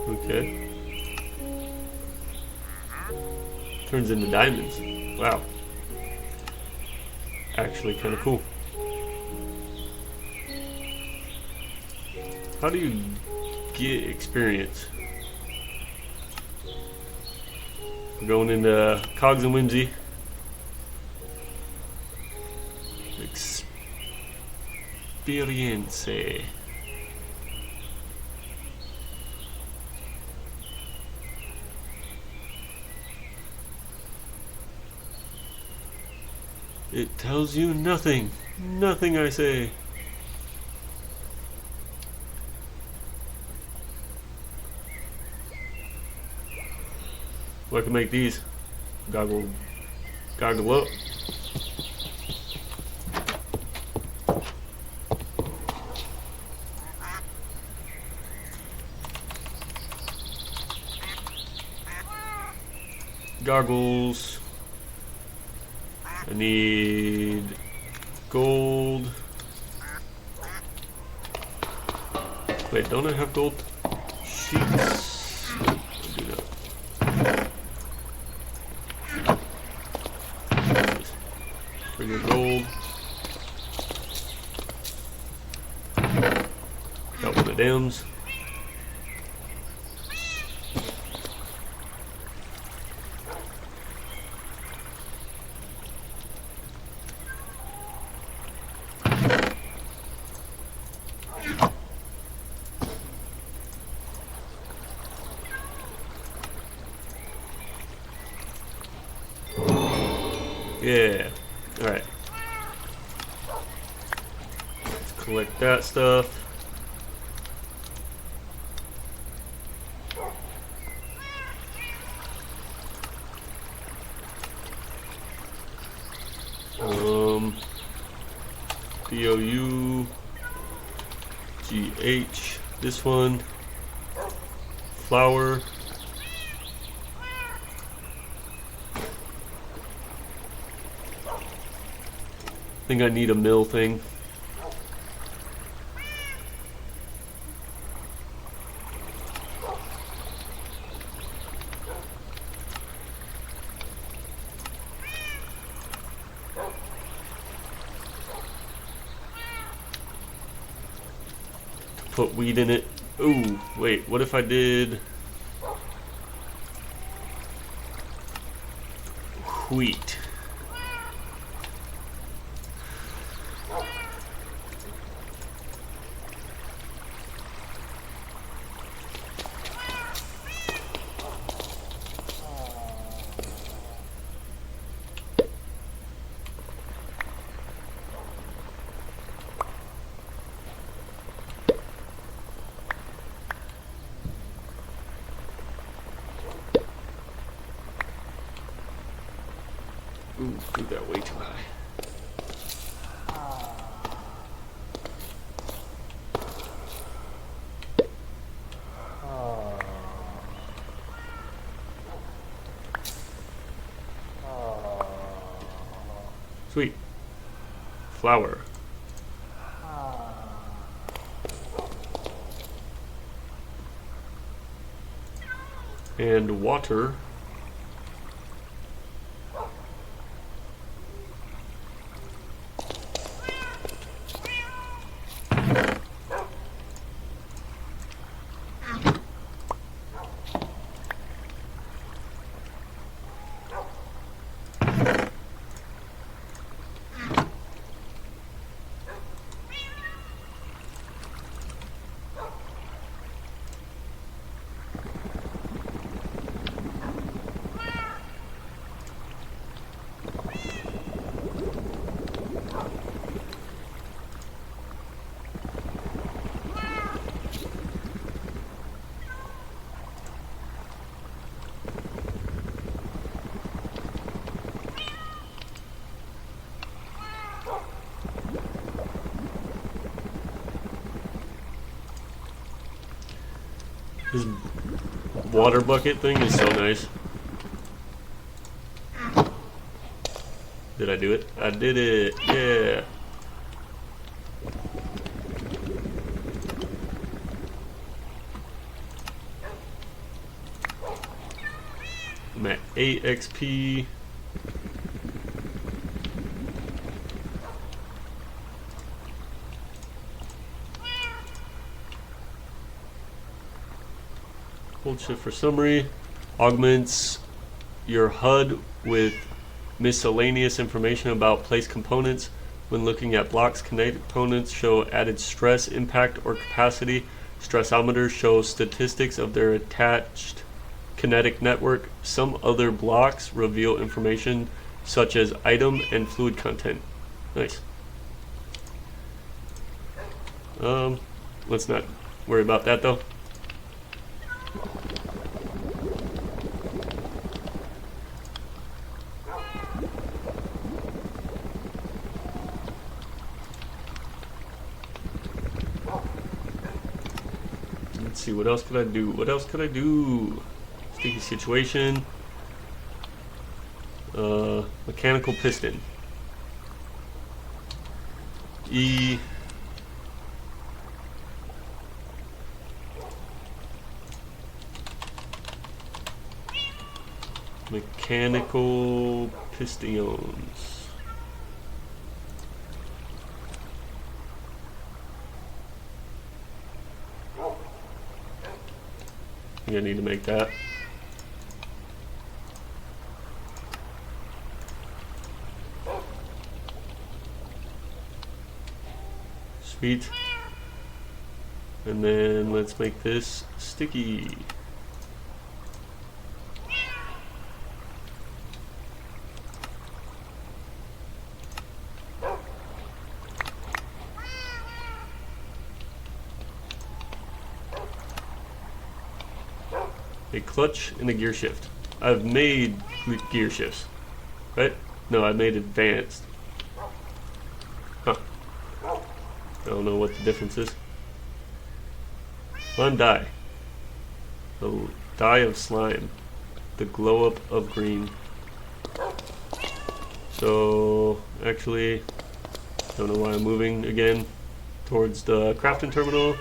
Okay. Turns into diamonds. Wow. Actually kind of cool. How do you get experience? We're going into Cogs and Whimsy. Experience. It tells you nothing. Nothing, I say. Well, I can make these. Goggle up. Goggles. I need gold. Wait, don't I have gold sheets? I do not. Bring your gold. Got one of them's. Yeah. Alright. Let's collect that stuff. BOUGH. This one. Flour. I think I need a mill thing. Put wheat in it. Ooh, wait, what if I did wheat? Ooh, threw that way too high. Sweet. Flower. And water. This water bucket thing is so nice. Did I do it? I did it. Yeah. I'm at 8 XP. Hold shift for summary. Augments your HUD with miscellaneous information about place components. When looking at blocks, kinetic components show added stress, impact, or capacity. Stressometers show statistics of their attached kinetic network. Some other blocks reveal information such as item and fluid content. Nice. Let's not worry about that though. Let's see, what else could I do? What else could I do? Sticky situation. Mechanical piston. E. Mechanical pistons. I think I need to make that. Sweet. And then let's make this sticky. A clutch and a gear shift. I've made gear shifts, right? No, I made advanced. Huh. I don't know what the difference is. Slime dye. The dye of slime. The glow up of green. So, actually, don't know why I'm moving again towards the crafting terminal.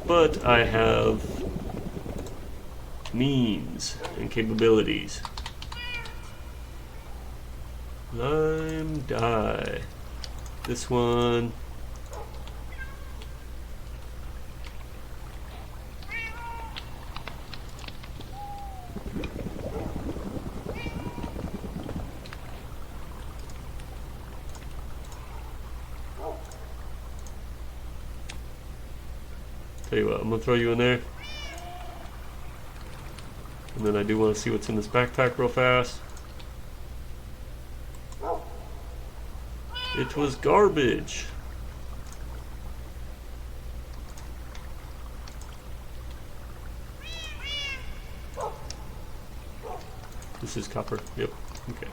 But I have means and capabilities. Lime dye. This one. Tell you what, I'm gonna throw you in there. And then I do want to see what's in this backpack real fast. It was garbage. This is copper. Yep. Okay.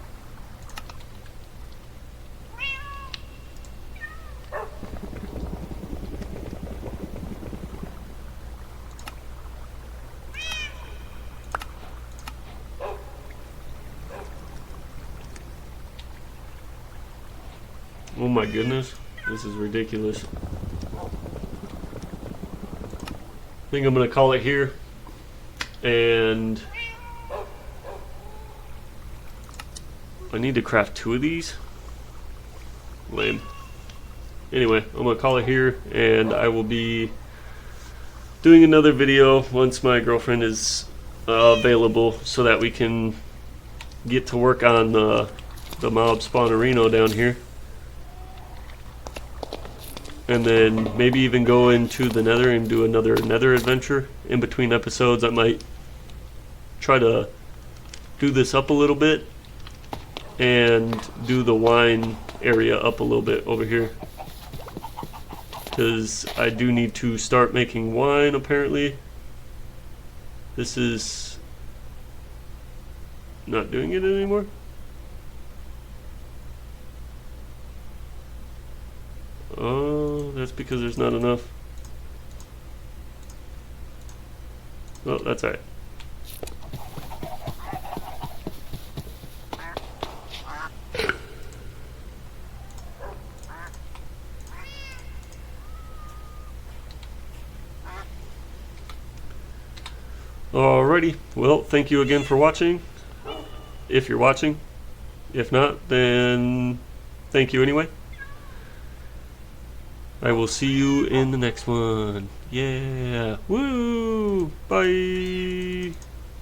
Oh my goodness, this is ridiculous. I think I'm gonna call it here, and I need to craft 2 of these. Lame. Anyway, I'm gonna call it here, and I will be doing another video once my girlfriend is available, so that we can get to work on the mob spawnerino down here, and then maybe even go into the nether and do another nether adventure in between episodes. I might try to do this up a little bit and do the wine area up a little bit over here, because I do need to start making wine apparently. This is not doing it anymore. Oh, that's because there's not enough. Well, that's alright. Alrighty, well, thank you again for watching, if you're watching. If not, then thank you anyway. I will see you in the next one. Yeah, woo, bye.